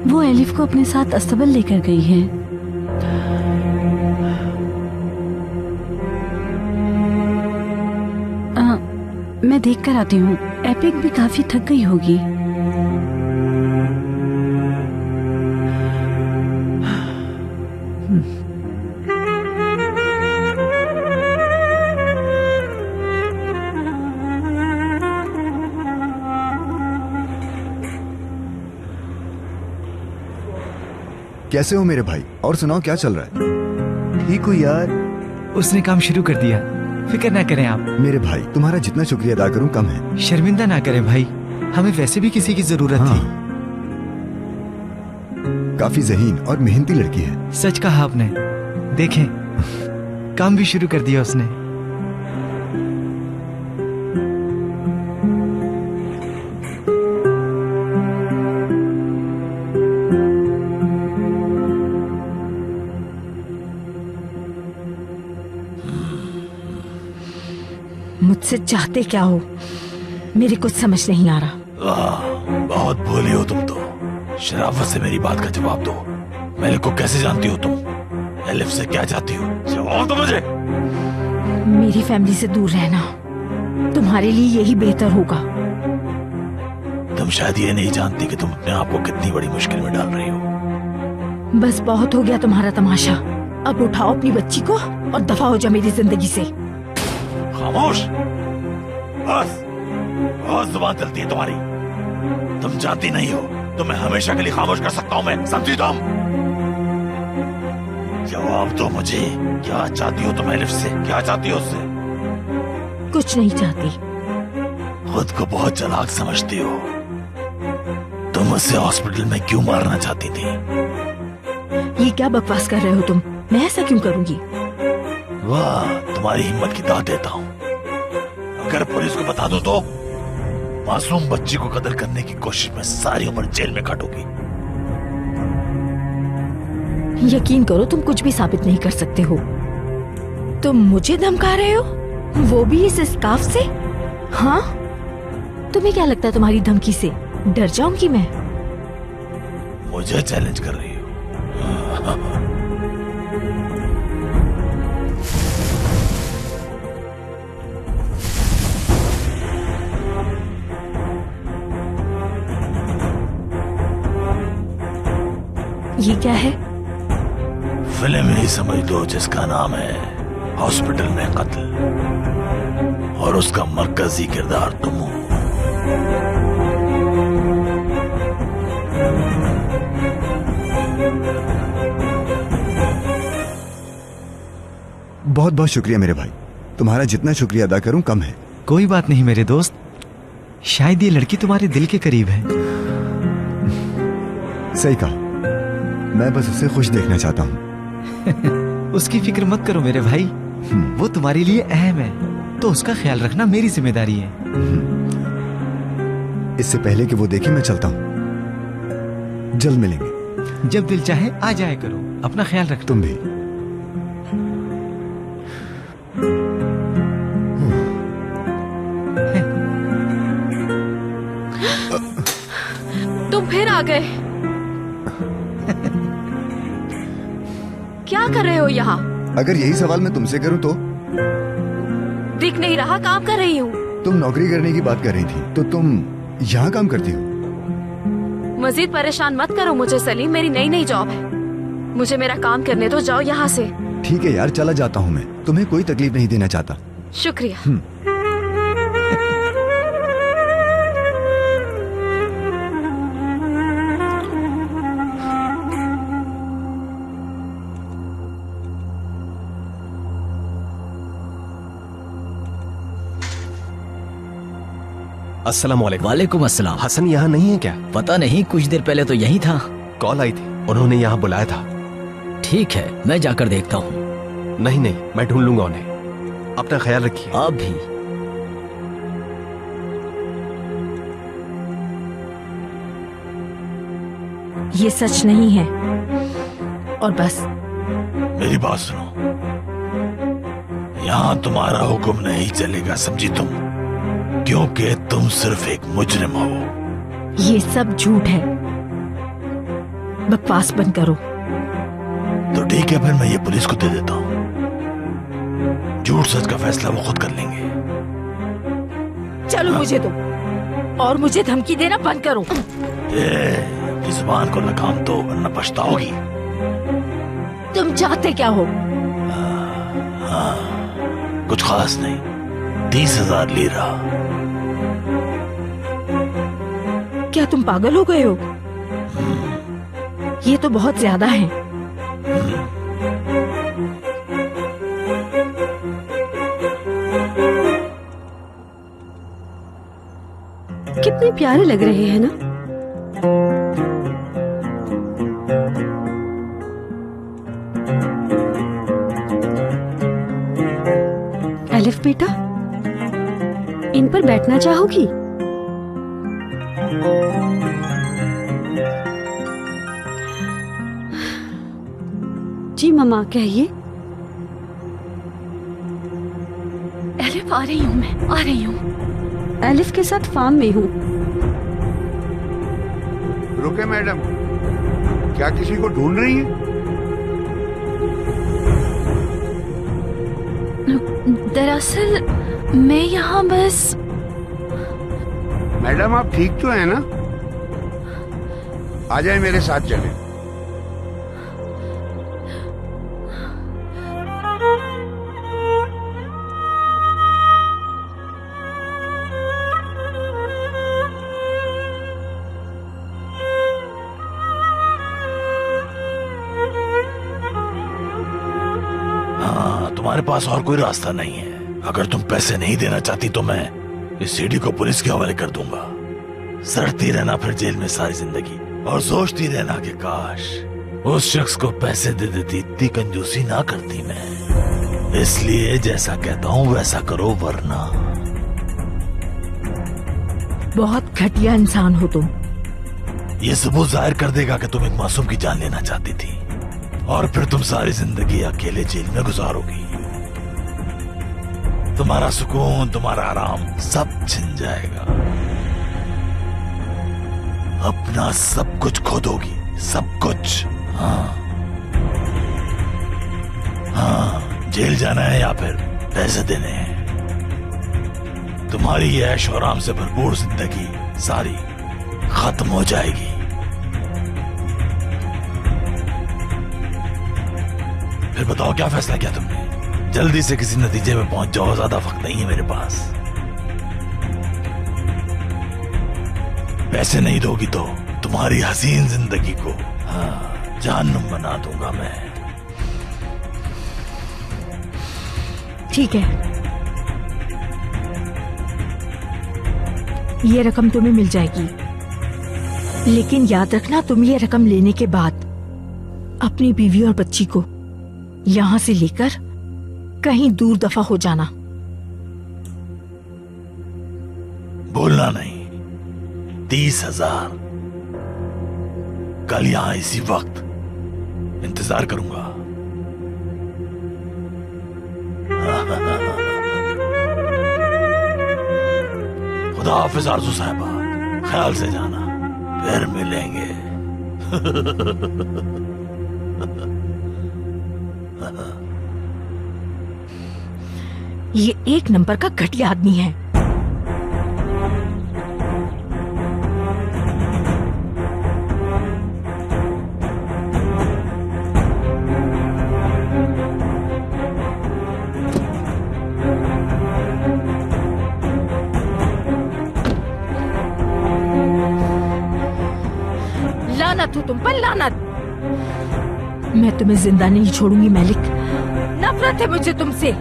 वो एलिफ को अपने साथ अस्तबल लेकर गई है। मैं देख कर आती हूँ, एपिक भी काफी थक गई होगी। कैसे हो मेरे भाई? और सुनाओ, क्या चल रहा है? ठीक हो यार? उसने काम शुरू कर दिया, फिक्र ना करें आप। मेरे भाई, तुम्हारा जितना शुक्रिया अदा करूं कम है। शर्मिंदा ना करें भाई, हमें वैसे भी किसी की जरूरत थी। काफी ज़हीन और मेहनती लड़की है। सच कहा आपने। देखें, काम भी शुरू कर दिया उसने। मुझसे चाहते क्या हो, मेरी कुछ समझ नहीं आ रहा। बहुत भोली हो तुम तो। शराफत से मेरी बात का जवाब दो। मेरे को कैसे जानती हो तुम? एलिफ से क्या चाहती हो? जवाब दो मुझे। मेरी फैमिली से दूर रहना तुम्हारे लिए यही बेहतर होगा। तुम शायद ये नहीं जानती कि तुम अपने आप को कितनी बड़ी मुश्किल में डाल रही हो। बस बहुत हो गया तुम्हारा तमाशा। अब उठाओ अपनी बच्ची को और दफा हो जा मेरी जिंदगी से। खामोश। बस, बहुत जुबान चलती है तुम्हारी। तुम जानती नहीं हो, तुम्हें हमेशा के लिए खामोश कर सकता हूँ मैं, समझी तुम? जवाब दो मुझे, क्या चाहती हो तुम एलिफ से? क्या चाहती हो उससे? कुछ नहीं चाहती। खुद को बहुत चालाक समझती हो। तुम उसे हॉस्पिटल में क्यों मारना चाहती थी? ये क्या बकवास कर रहे हो तुम? मैं ऐसा क्यों करूंगी? वाह, तुम्हारी हिम्मत की दाद देता हूँ। अगर पुलिस को बता दूं तो मासूम बच्ची को कत्ल करने की कोशिश में सारी उम्र जेल में काटोगी। यकीन करो, तुम कुछ भी साबित नहीं कर सकते हो। तुम मुझे धमका रहे हो, वो भी इस स्कार्फ से? हाँ, तुम्हें क्या लगता है तुम्हारी धमकी से डर जाऊंगी मैं? मुझे चैलेंज कर रही हो? ये क्या है? फिल्म ही समझ लो जिसका नाम है हॉस्पिटल में कत्ल, और उसका मरकजी किरदार तुम हो। बहुत बहुत शुक्रिया मेरे भाई, तुम्हारा जितना शुक्रिया अदा करूं कम है। कोई बात नहीं मेरे दोस्त, शायद ये लड़की तुम्हारे दिल के करीब है। सही कहा, मैं बस उसे खुश देखना चाहता हूं। उसकी फिक्र मत करो मेरे भाई, वो तुम्हारे लिए अहम है, तो उसका ख्याल रखना मेरी जिम्मेदारी है। इससे पहले कि वो देखे मैं चलता हूं, जल्द मिलेंगे। जब दिल चाहे आ जाया करो, अपना ख्याल रख। तुम भी। तुम फिर आ गए। क्या कर रहे हो यहाँ? अगर यही सवाल मैं तुमसे करूं तो? दिख नहीं रहा, काम कर रही हूँ। तुम नौकरी करने की बात कर रही थी, तो तुम यहाँ काम करती हो? मजीद परेशान मत करो मुझे सलीम, मेरी नई नई जॉब है, मुझे मेरा काम करने दो, जाओ यहाँ से। ठीक है यार, चला जाता हूँ मैं, तुम्हें कोई तकलीफ नहीं देना चाहता। शुक्रिया। अस्सलाम वालेकुम। वालेकुम अस्सलाम। हसन यहाँ नहीं है क्या? पता नहीं, कुछ देर पहले तो यही था। कॉल आई थी, उन्होंने यहाँ बुलाया था। ठीक है, मैं जाकर देखता हूँ। नहीं नहीं, मैं ढूंढ लूंगा उन्हें। अपना ख्याल रखिए। आप भी। ये सच नहीं है, और बस। मेरी बात सुनो, यहाँ तुम्हारा हुक्म नहीं चलेगा, समझी तुम? क्योंकि तुम सिर्फ एक मुजरिम हो। ये सब झूठ है, बकवास बंद करो। तो ठीक है, फिर मैं ये पुलिस को दे देता हूँ, झूठ सच का फैसला वो खुद कर लेंगे। चलो मुझे दो, और मुझे धमकी देना बंद करो। इस जुबान को लगाम दो, वरना पछताओगी। तुम चाहते क्या हो? हाँ, कुछ खास नहीं, 30,000 लीरा। क्या तुम पागल हो गए हो? ये तो बहुत ज्यादा है। कितने प्यारे लग रहे हैं ना? अलिफ बेटा, इन पर बैठना चाहोगी? जी मम्मा, कहिए। अलिफ, आ रही हूँ मैं, आ रही हूँ। अलिफ के साथ फार्म में हूँ। रुके मैडम, क्या किसी को ढूंढ रही हैं? दरअसल मैं यहाँ बस। मैडम आप ठीक तो है ना? आ जाए मेरे साथ चलें। तुम्हारे पास और कोई रास्ता नहीं है। अगर तुम पैसे नहीं देना चाहती तो मैं इस सीडी को पुलिस के हवाले कर दूंगा। सड़ती रहना फिर जेल में सारी जिंदगी, और सोचती रहना कि काश उस शख्स को पैसे दे देती, इतनी कंजूसी ना करती मैं। इसलिए जैसा कहता हूँ वैसा करो, वरना। बहुत घटिया इंसान हो तुम। ये सबूत जाहिर कर देगा कि तुम एक मासूम की जान लेना चाहती थी, और फिर तुम सारी जिंदगी अकेले जेल में गुजारोगी। तुम्हारा सुकून, तुम्हारा आराम सब छिन जाएगा। अपना सब कुछ खो दोगी, सब कुछ। हाँ, जेल जाना है या फिर पैसे देने हैं। तुम्हारी ये ऐश और आराम से भरपूर जिंदगी सारी खत्म हो जाएगी। फिर बताओ क्या फैसला किया तुमने? जल्दी से किसी नतीजे में पहुंच जाओ, ज्यादा वक्त नहीं है मेरे पास। पैसे नहीं दोगी तो तुम्हारी हसीन जिंदगी को जहन्नुम बना दूंगा मैं। ठीक है, ये रकम तुम्हें मिल जाएगी, लेकिन याद रखना तुम ये रकम लेने के बाद अपनी बीवी और बच्ची को यहाँ से लेकर कहीं दूर दफा हो जाना। बोलना नहीं। 30,000 कल यहां इसी वक्त इंतजार करूंगा। खुदा हाफिज आरजू साहिबा, ख्याल से जाना, फिर मिलेंगे। ये एक नंबर का घटिया आदमी है। लानत हो तुम पर, लानत। मैं तुम्हें जिंदा नहीं छोड़ूंगी मैलिक, नफरत है मुझे तुमसे।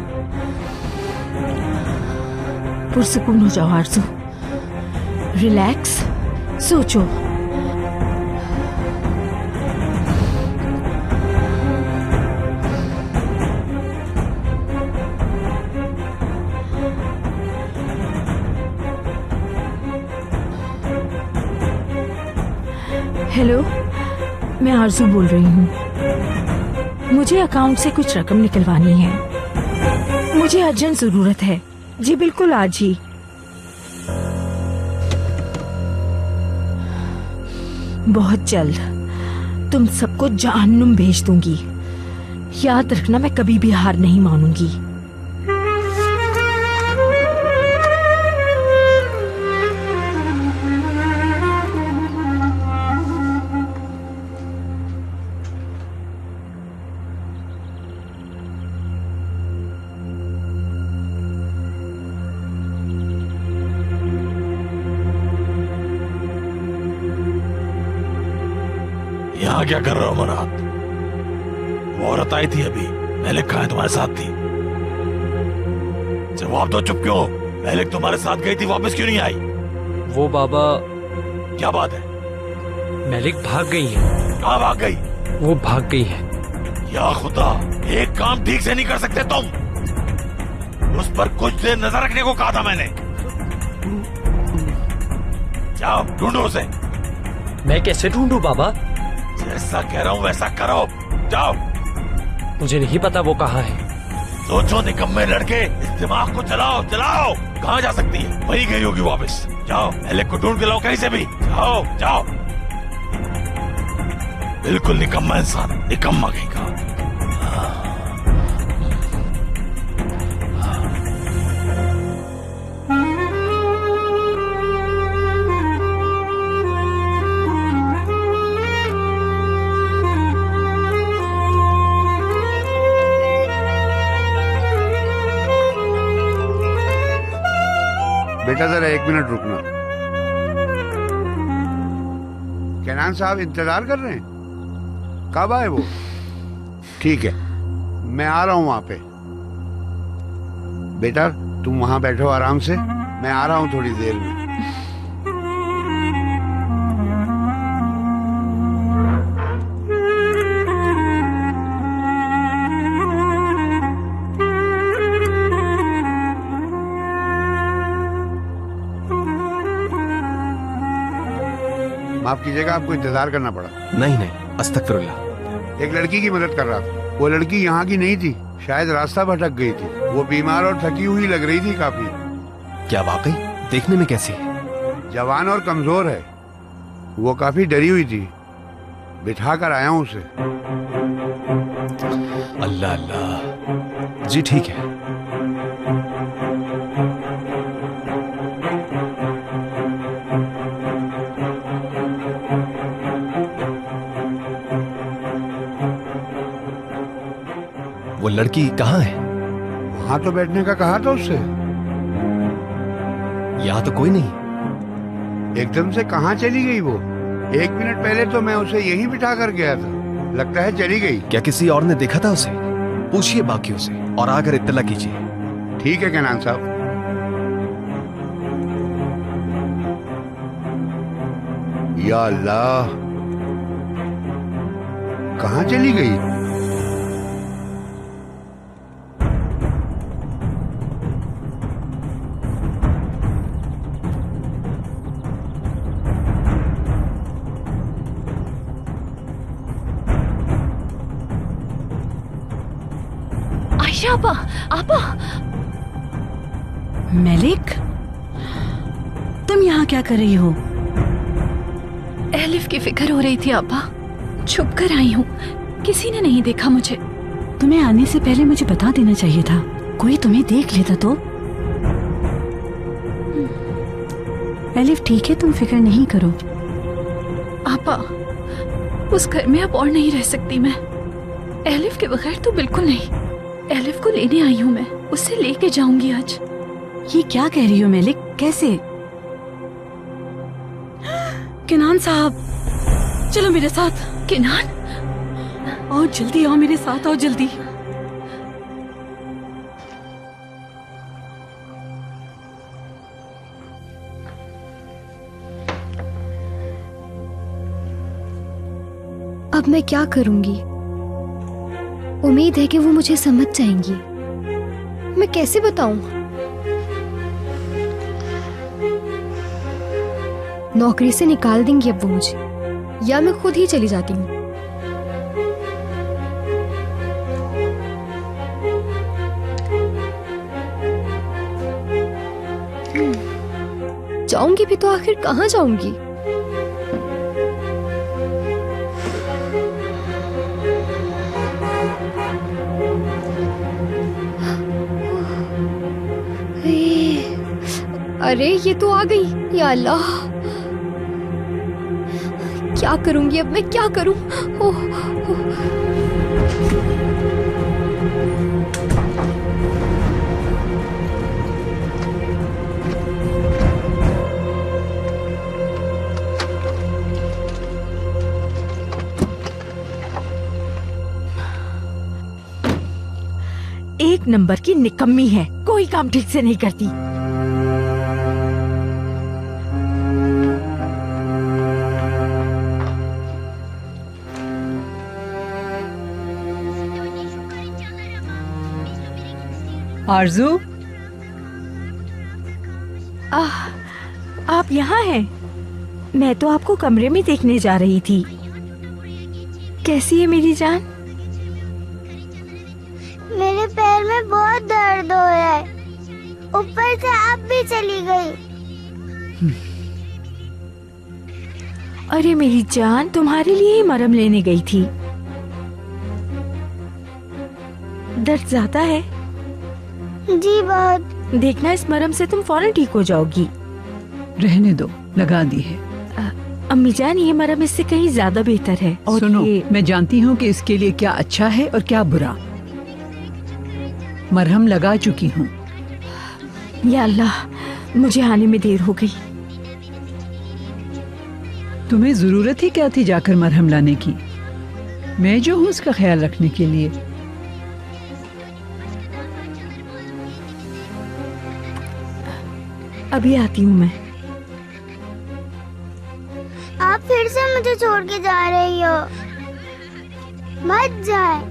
पुरसुकून हो जाओ आरज़ू, रिलैक्स, सोचो। हेलो, मैं आरज़ू बोल रही हूँ। मुझे अकाउंट से कुछ रकम निकलवानी है, मुझे अर्जेंट जरूरत है। जी बिल्कुल, आज ही। बहुत जल्द तुम सबको जहन्नुम भेज दूंगी। याद रखना, मैं कभी भी हार नहीं मानूंगी। यहाँ क्या कर रहे हो मराद? वो औरत आई थी अभी, मैलिक कहाँ है? तुम्हारे साथ थी? जवाब दो, चुप क्यों? मैलिक तुम्हारे साथ गई थी, वापस क्यों नहीं आई? वो बाबा, क्या बात है? मैलिक भाग गई है। कहाँ भाग गई? वो भाग गई है। या खुदा, एक काम ठीक से नहीं कर सकते तुम? उस पर कुछ देर नजर रखने को कहा था मैंने। जाओ ढूंढो उसे। मैं कैसे ढूंढूं बाबा? जैसा कह रहा हूँ वैसा करो, जाओ। मुझे नहीं पता वो कहाँ है। सोचो निकम्मे लड़के, इस दिमाग को चलाओ चलाओ। कहाँ जा सकती है? वही गई होगी वापस। जाओ, मैलिक को ढूंढ के लाओ कहीं से भी। जाओ जाओ। बिल्कुल निकम्मा इंसान, निकम्मा कहीं का। बेटा जरा 1 मिनट रुकना। कैनान साहब इंतजार कर रहे हैं? कब आए वो? ठीक है, मैं आ रहा हूं वहां पे। बेटा तुम वहां बैठो आराम से, मैं आ रहा हूं थोड़ी देर में। माफ कीजिएगा, आपको इंतजार करना पड़ा। नहीं नहीं, अस्तगफिरुल्लाह। एक लड़की की मदद कर रहा था। वो लड़की यहाँ की नहीं थी, शायद रास्ता भटक गई थी। वो बीमार और थकी हुई लग रही थी काफी। क्या वाकई? देखने में कैसी है? जवान और कमजोर है। वो काफी डरी हुई थी, बिठा कर आया हूँ उसे। अल्लाह अल्लाह। जी ठीक है। लड़की कहाँ है? वहां तो बैठने का कहा था उससे। यहाँ तो कोई नहीं। एकदम से कहाँ चली गई वो? 1 मिनट पहले तो मैं उसे यहीं बिठा कर गया था, लगता है चली गई। क्या किसी और ने देखा था उसे? पूछिए बाकियों से और आकर इत्तला कीजिए। ठीक है कैनान साहब। या अल्लाह, कहाँ चली गई? आयशा आपा, आपा। मलिक, तुम यहाँ क्या कर रही हो? एलिफ की फिक्र हो रही थी आपा, छुप कर आई हूँ, किसी ने नहीं देखा मुझे। तुम्हें आने से पहले मुझे बता देना चाहिए था, कोई तुम्हें देख लेता तो। एलिफ ठीक है, तुम फिक्र नहीं करो। आपा, उस घर में अब और नहीं रह सकती मैं। एलिफ के बगैर तो बिल्कुल नहीं। एलिफ को लेने आई हूँ मैं, उससे लेके जाऊंगी आज। ये क्या कह रही हो मलिक? कैसे? किनान साहब, चलो मेरे साथ। किनान, और जल्दी आओ मेरे साथ, आओ जल्दी। अब मैं क्या करूंगी? उम्मीद है कि वो मुझे समझ जाएंगी। मैं कैसे बताऊं? नौकरी से निकाल देंगी अब वो मुझे, या मैं खुद ही चली जाती हूँ। जाऊंगी भी तो आखिर कहाँ जाऊंगी? अरे ये तो आ गई। या अल्लाह, क्या करूंगी अब मैं, क्या करूं? ओह, एक नंबर की निकम्मी है, कोई काम ठीक से नहीं करती। आरजू, आप यहाँ हैं? मैं तो आपको कमरे में देखने जा रही थी। कैसी है मेरी जान? मेरे पैर में बहुत दर्द हो रहा है, ऊपर से आप भी चली गई। अरे मेरी जान, तुम्हारे लिए ही मरहम लेने गई थी। दर्द ज्यादा है? जी बहुत। देखना, इस मरहम से तुम फौरन ठीक हो जाओगी। रहने दो, लगा दी है। अम्मी जान, ये मरहम इससे कहीं ज्यादा बेहतर है। और सुनो, मैं जानती हूँ कि इसके लिए क्या अच्छा है और क्या बुरा। मरहम लगा चुकी हूँ। या अल्लाह, मुझे आने में देर हो गई। तुम्हें जरूरत ही क्या थी जाकर मरहम लाने की? मैं जो हूँ उसका ख्याल रखने के लिए। अभी आती हूँ मैं। आप फिर से मुझे छोड़ के जा रही हो, मत जाए।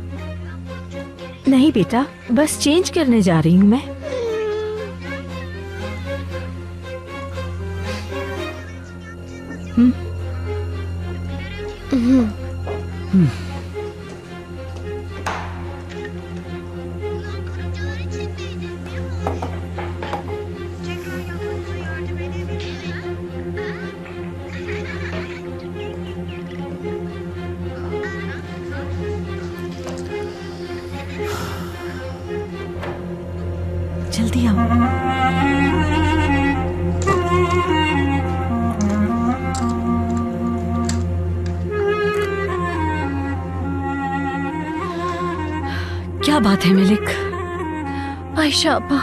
नहीं बेटा, बस चेंज करने जा रही हूँ मैं। जल्दी आओ। क्या बात है मलिक? आयशा आपा,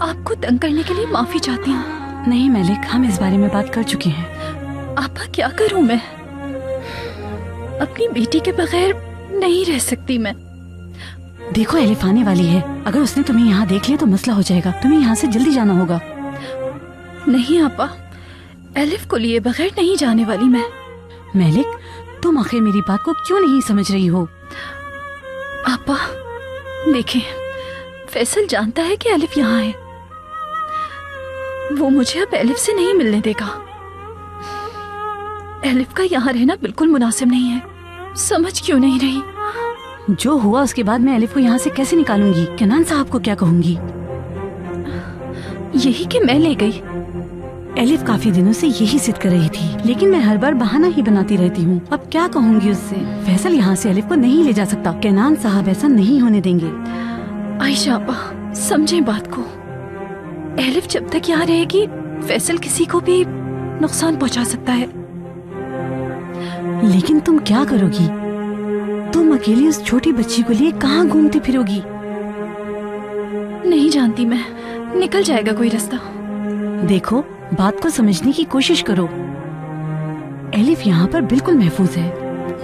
आपको तंग करने के लिए माफी चाहती हूँ। नहीं मलिक, हम इस बारे में बात कर चुके हैं। आपा क्या करूँ मैं? अपनी बेटी के बगैर नहीं रह सकती मैं। देखो एलिफ आने वाली है, अगर उसने तुम्हें यहाँ देख लिया तो मसला हो जाएगा। तुम्हें यहाँ से जल्दी जाना होगा। नहीं आपा, एलिफ को लिए बगैर नहीं जाने वाली मैं। मलिक, तुम आखिर मेरी बात को क्यों नहीं समझ रही हो? आपा देखें, फैसल जानता है कि एलिफ यहाँ है। वो मुझे अब एलिफ से नहीं मिलने देगा। एलिफ का यहाँ रहना बिल्कुल मुनासिब नहीं है। समझ क्यों नहीं रही? जो हुआ उसके बाद मैं एलिफ को यहाँ से कैसे निकालूंगी? केनान साहब को क्या कहूँगी? यही कि मैं ले गई। एलिफ काफी दिनों से यही जिद कर रही थी, लेकिन मैं हर बार बहाना ही बनाती रहती हूँ। अब क्या कहूँगी उससे? फैसल यहाँ से एलिफ को नहीं ले जा सकता। केनान साहब ऐसा नहीं होने देंगे। आयशा आपा, समझे बात को। एलिफ जब तक यहाँ रहेगी, फैसल किसी को भी नुकसान पहुँचा सकता है। लेकिन तुम क्या करोगी? तुम अकेली उस छोटी बच्ची को लिए कहाँ घूमती फिरोगी? नहीं जानती मैं, निकल जाएगा कोई रास्ता। देखो, बात को समझने की कोशिश करो। एलिफ यहाँ पर बिल्कुल महफूज है।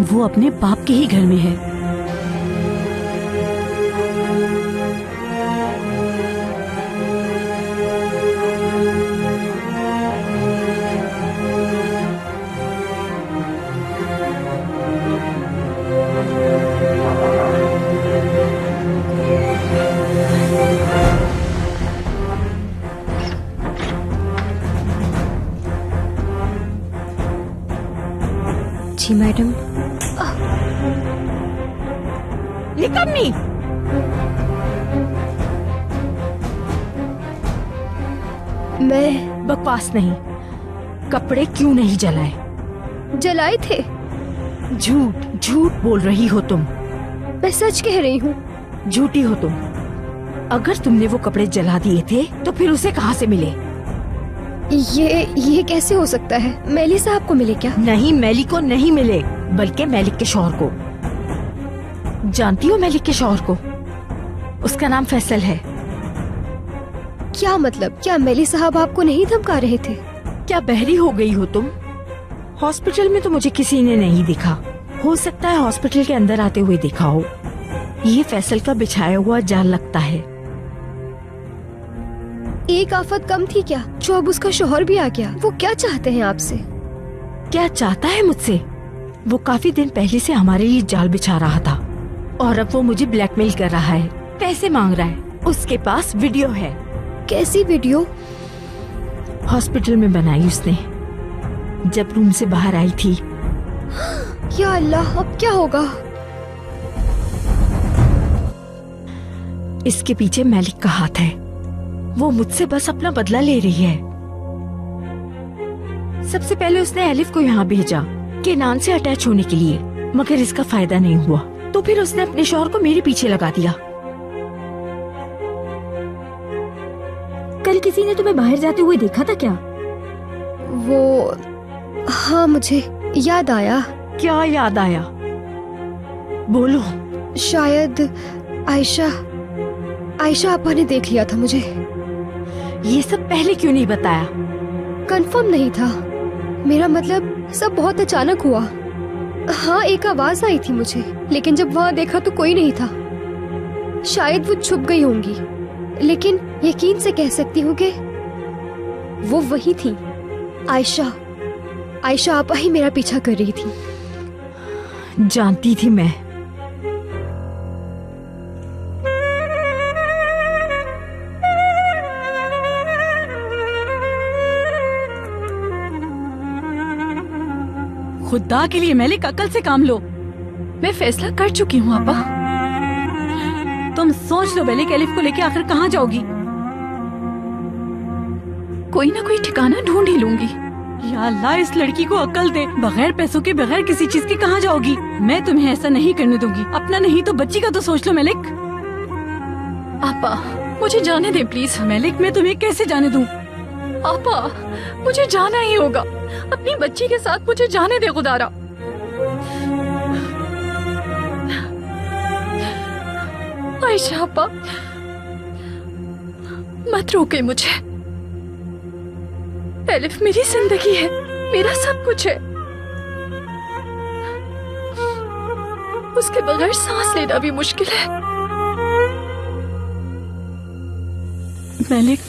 वो अपने बाप के ही घर में है। जी मैडम। निकम्मी, मैं बकवास नहीं। कपड़े क्यों नहीं जलाए? जलाए थे। झूठ झूठ बोल रही हो तुम। मैं सच कह रही हूँ। झूठी हो तुम। अगर तुमने वो कपड़े जला दिए थे तो फिर उसे कहाँ से मिले? ये कैसे हो सकता है? मैली साहब को मिले क्या? नहीं, मैली को नहीं मिले, बल्कि मैलिक के शौहर को। जानती हो मैलिक के शौहर को? उसका नाम फैसल है। क्या मतलब? क्या मैली साहब आपको नहीं धमका रहे थे? क्या बहरी हो गई हो तुम? हॉस्पिटल में तो मुझे किसी ने नहीं दिखा। हो सकता है हॉस्पिटल के अंदर आते हुए देखा हो। ये फैसल का बिछाया हुआ जाल लगता है। एक आफत कम थी क्या जो अब उसका शौहर भी आ गया? वो क्या चाहते हैं आपसे? क्या चाहता है मुझसे? वो काफी दिन पहले से हमारे लिए जाल बिछा रहा था और अब वो मुझे ब्लैकमेल कर रहा है, पैसे मांग रहा है। उसके पास वीडियो है। कैसी वीडियो? हॉस्पिटल में बनाई उसने, जब रूम से बाहर आई थी। या अल्लाह, अब क्या होगा? इसके पीछे मैलिक का हाथ है। वो मुझसे बस अपना बदला ले रही है। सबसे पहले उसने एलिफ को यहाँ भेजा केनान से अटैच होने के लिए, मगर इसका फायदा नहीं हुआ। तो फिर उसने अपने शौहर को मेरे पीछे लगा दिया। कल किसी ने तुम्हें बाहर जाते हुए देखा था क्या? वो हाँ, मुझे याद आया। क्या याद आया? बोलो। शायद आयशा आपा ने देख लिया था मुझे। ये सब पहले क्यों नहीं बताया? कंफर्म नहीं था। मेरा मतलब सब बहुत अचानक हुआ। हाँ, एक आवाज आई थी मुझे, लेकिन जब वहाँ देखा तो कोई नहीं था। शायद वो छुप गई होंगी, लेकिन यकीन से कह सकती हूँ कि वो वही थी। आयशा आपा ही मेरा पीछा कर रही थी। जानती थी मैं। खुदा के लिए मैलिक, अकल से काम लो। मैं फैसला कर चुकी हूँ आपा। तुम सोच लो मैलिक, एलिफ को लेके आखिर कहाँ जाओगी? कोई ना कोई ठिकाना ढूंढ ही लूंगी। या अल्लाह, इस लड़की को अकल दे। बगैर पैसों के, बगैर किसी चीज के कहाँ जाओगी? मैं तुम्हें ऐसा नहीं करने दूंगी। अपना नहीं तो बच्ची का तो सोच लो मैलिक। आपा, मुझे जाने दे प्लीज। मैलिक, मैं तुम्हें कैसे जाने दूं? आपा, मुझे जाना ही होगा। अपनी बच्ची के साथ मुझे जाने दे गुदारा। आयशा आपा, मत रोके मुझे। एलिफ मेरी जिंदगी है, मेरा सब कुछ है। उसके बगैर सांस लेना भी मुश्किल है। मलिक,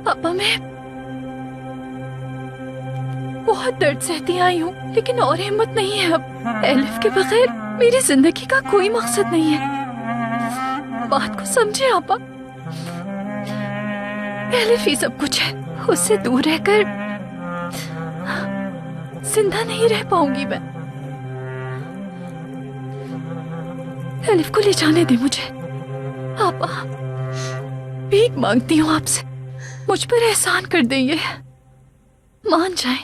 पापा मैं बहुत दर्द सहती आई हूँ, लेकिन और हिम्मत नहीं है अब। एलिफ के बगैर मेरी जिंदगी का कोई मकसद नहीं है। बात को समझे आपा, एलिफ ही सब कुछ है। उससे दूर रहकर जिंदा नहीं रह पाऊंगी मैं। एलिफ को ले जाने दे मुझे। आपा, भीख मांगती हूँ आपसे, मुझ पर एहसान कर देंगे, मान जाएं।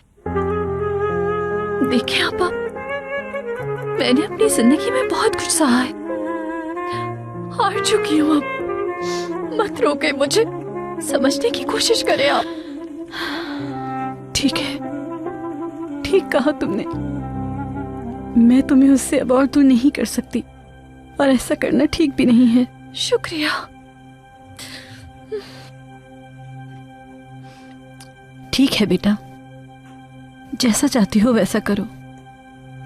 देखिए आपा, मैंने अपनी जिंदगी में बहुत कुछ सहा है, हार चुकी हूँ अब। मत रोके मुझे, समझने की कोशिश करें आप। ठीक है, ठीक कहा तुमने। मैं तुम्हें उससे अब और दूर नहीं कर सकती, और ऐसा करना ठीक भी नहीं है। शुक्रिया। ठीक है बेटा, जैसा चाहती हो वैसा करो।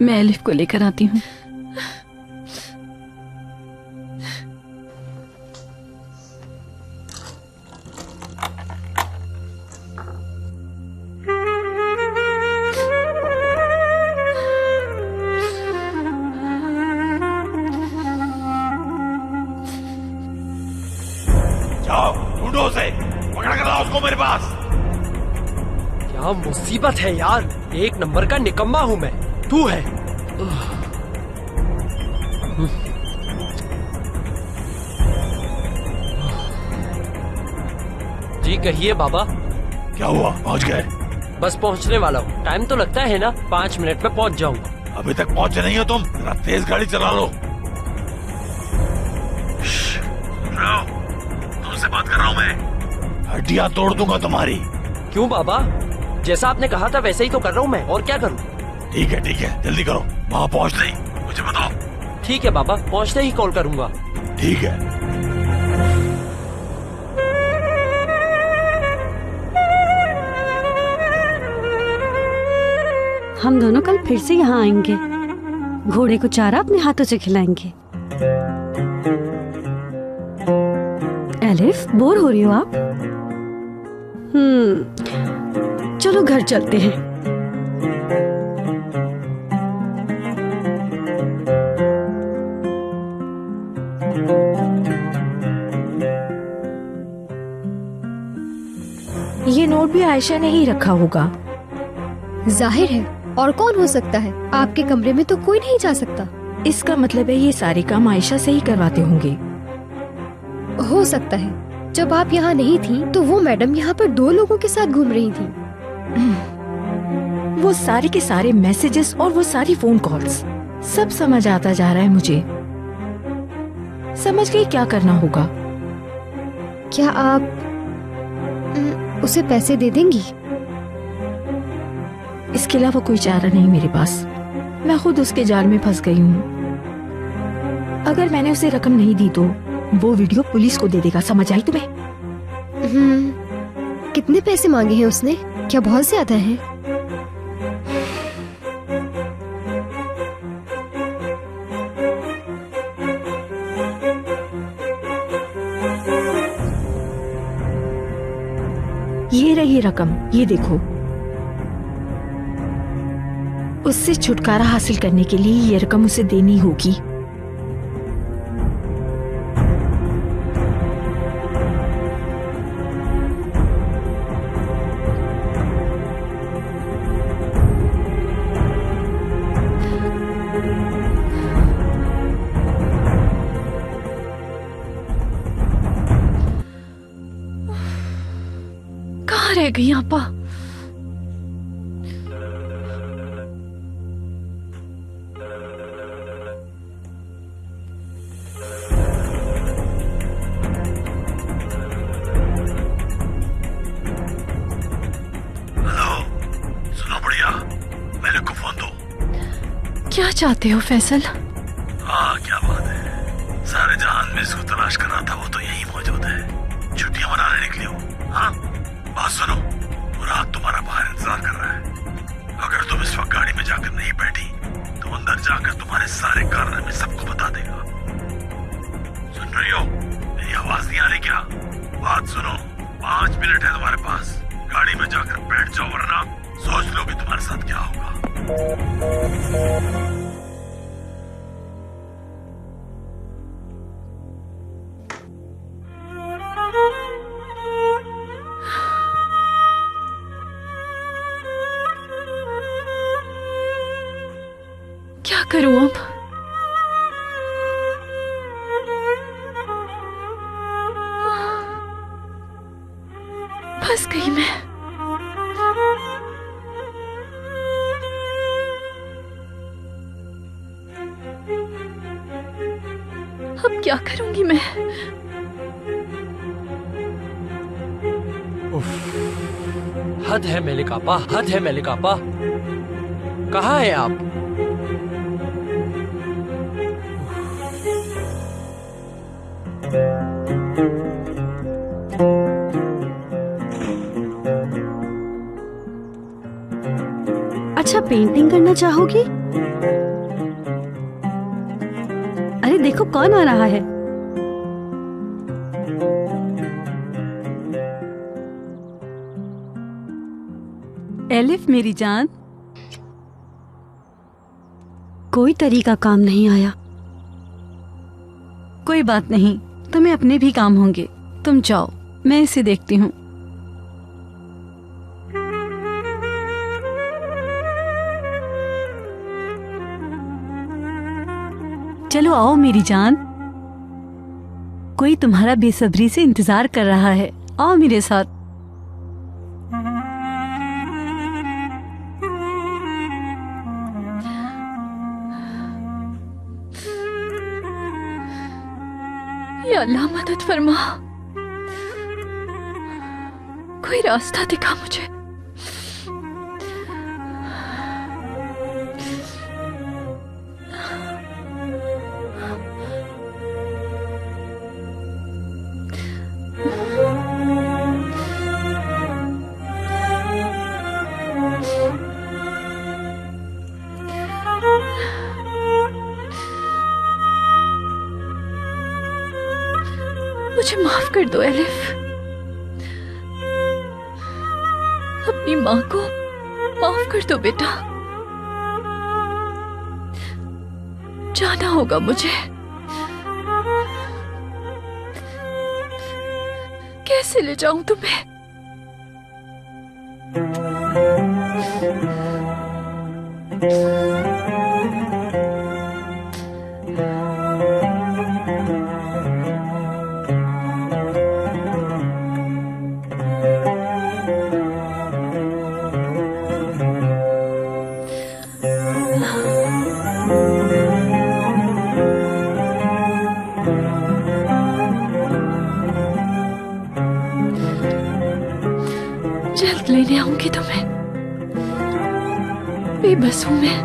मैं एलिफ को लेकर आती हूँ। जाओ, ढूंढो उसे, पकड़ कर लाओ उसको मेरे पास। क्या मुसीबत है यार, एक नंबर का निकम्मा हूँ मैं, तू है। जी कहिए बाबा। क्या हुआ, पहुंच गए? बस पहुंचने वाला हूँ, टाइम तो लगता है ना, 5 मिनट में पहुंच जाऊंगा। अभी तक पहुंचे नहीं हो तुम? जरा तेज गाड़ी चला लो। तुमसे बात कर रहा हूँ मैं, हड्डियां तोड़ दूंगा तुम्हारी। क्यों बाबा, जैसा आपने कहा था वैसे ही तो कर रहा हूँ मैं, और क्या करूँ? ठीक है, जल्दी करो। वहाँ पहुँचते ही मुझे बताओ। ठीक है बाबा, पहुँचते ही कॉल करूँगा। ठीक है। हम दोनों कल फिर से यहाँ आएंगे। घोड़े को चारा अपने हाथों से खिलाएंगे। एलिफ, बोर हो रही हो आप? चलो घर चलते हैं। ये नोट भी आयशा ने ही रखा होगा। जाहिर है, और कौन हो सकता है? आपके कमरे में तो कोई नहीं जा सकता। इसका मतलब है ये सारे काम आयशा से ही करवाते होंगे। हो सकता है जब आप यहाँ नहीं थी तो वो मैडम यहाँ पर 2 लोगों के साथ घूम रही थी। वो सारे के सारे मैसेजेस और वो सारी फोन कॉल्स, सब समझ आता जा रहा है मुझे। समझ गई क्या करना होगा। क्या आप उसे पैसे दे देंगी? इसके अलावा कोई चारा नहीं मेरे पास। मैं खुद उसके जाल में फंस गई हूँ। अगर मैंने उसे रकम नहीं दी तो वो वीडियो पुलिस को दे देगा, समझ आई तुम्हें? कितने पैसे मांगे हैं उसने? क्या बहुत ज्यादा है? ये रही रकम, ये देखो। उससे छुटकारा हासिल करने के लिए ये रकम उसे देनी होगी। कहाँ रह गई आपा? क्या चाहते हो फैसल? हाँ क्या बात है, सारे जहान में इसको तलाश कर रहा था, वो तो यही मौजूद है। छुट्टियां मनाने निकले हो? हाँ बात सुनो, मुराद तुम्हारा बाहर इंतजार कर रहा है। अगर तुम इस वक्त गाड़ी में जाकर नहीं बैठी तो अंदर जाकर तुम्हारे सारे कारनामे सबको बता देगा। सुन रही हो? मेरी आवाज नहीं आ रही क्या? बात सुनो, 5 मिनट है तुम्हारे पास, गाड़ी में जाकर बैठ जाओ वरना सोच लो कि तुम्हारे साथ क्या होगा। क्या करूं अब? फंस गई मैं। अब क्या करूंगी मैं? हद है मेलिक आपा, हद है मेलिक आपा। कहाँ है आप? अच्छा पेंटिंग करना चाहोगी? अरे देखो कौन आ रहा है। एलिफ मेरी जान, कोई तरीका काम नहीं आया। कोई बात नहीं, तुम्हें अपने भी काम होंगे। तुम जाओ, मैं इसे देखती हूँ। चलो आओ मेरी जान, कोई तुम्हारा बेसब्री से इंतजार कर रहा है। आओ मेरे साथ। या अल्लाह मदद फरमा, कोई रास्ता दिखा मुझे। मुझे माफ कर दो एलिफ, अपनी माँ को माफ कर दो बेटा। जाना होगा मुझे। कैसे ले जाऊं तुम्हें? जल्द लेने आऊंगी तुम्हें, बेबस हूं मैं।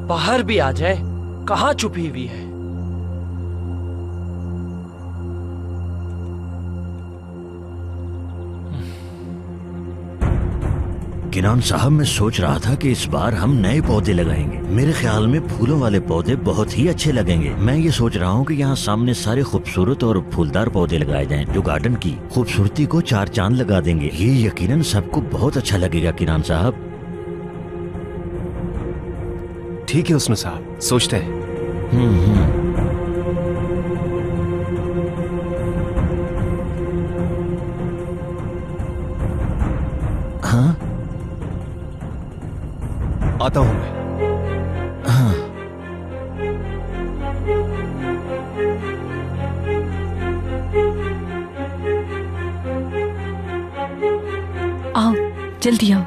बाहर भी आ जाए, कहाँ छुपी हुई है? किनान साहब, मैं सोच रहा था कि इस बार हम नए पौधे लगाएंगे। मेरे ख्याल में फूलों वाले पौधे बहुत ही अच्छे लगेंगे। मैं ये सोच रहा हूँ कि यहाँ सामने सारे खूबसूरत और फूलदार पौधे लगाए जाएं, जो गार्डन की खूबसूरती को 4 चांद लगा देंगे। ये यकीनन सबको बहुत अच्छा लगेगा किनान साहब। ठीक है उस्मान साहब, सोचते हैं। हाँ आता हूं मैं। हाँ। आओ जल्दी आओ।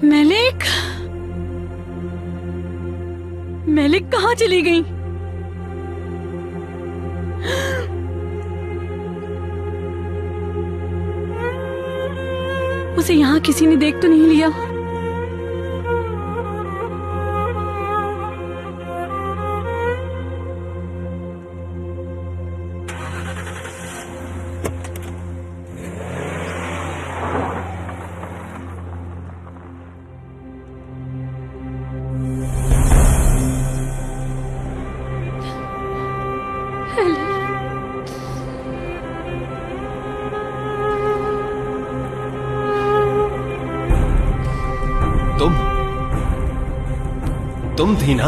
मलिक, मलिक कहाँ चली गई? उसे यहाँ किसी ने देख तो नहीं लिया? तुम थी ना?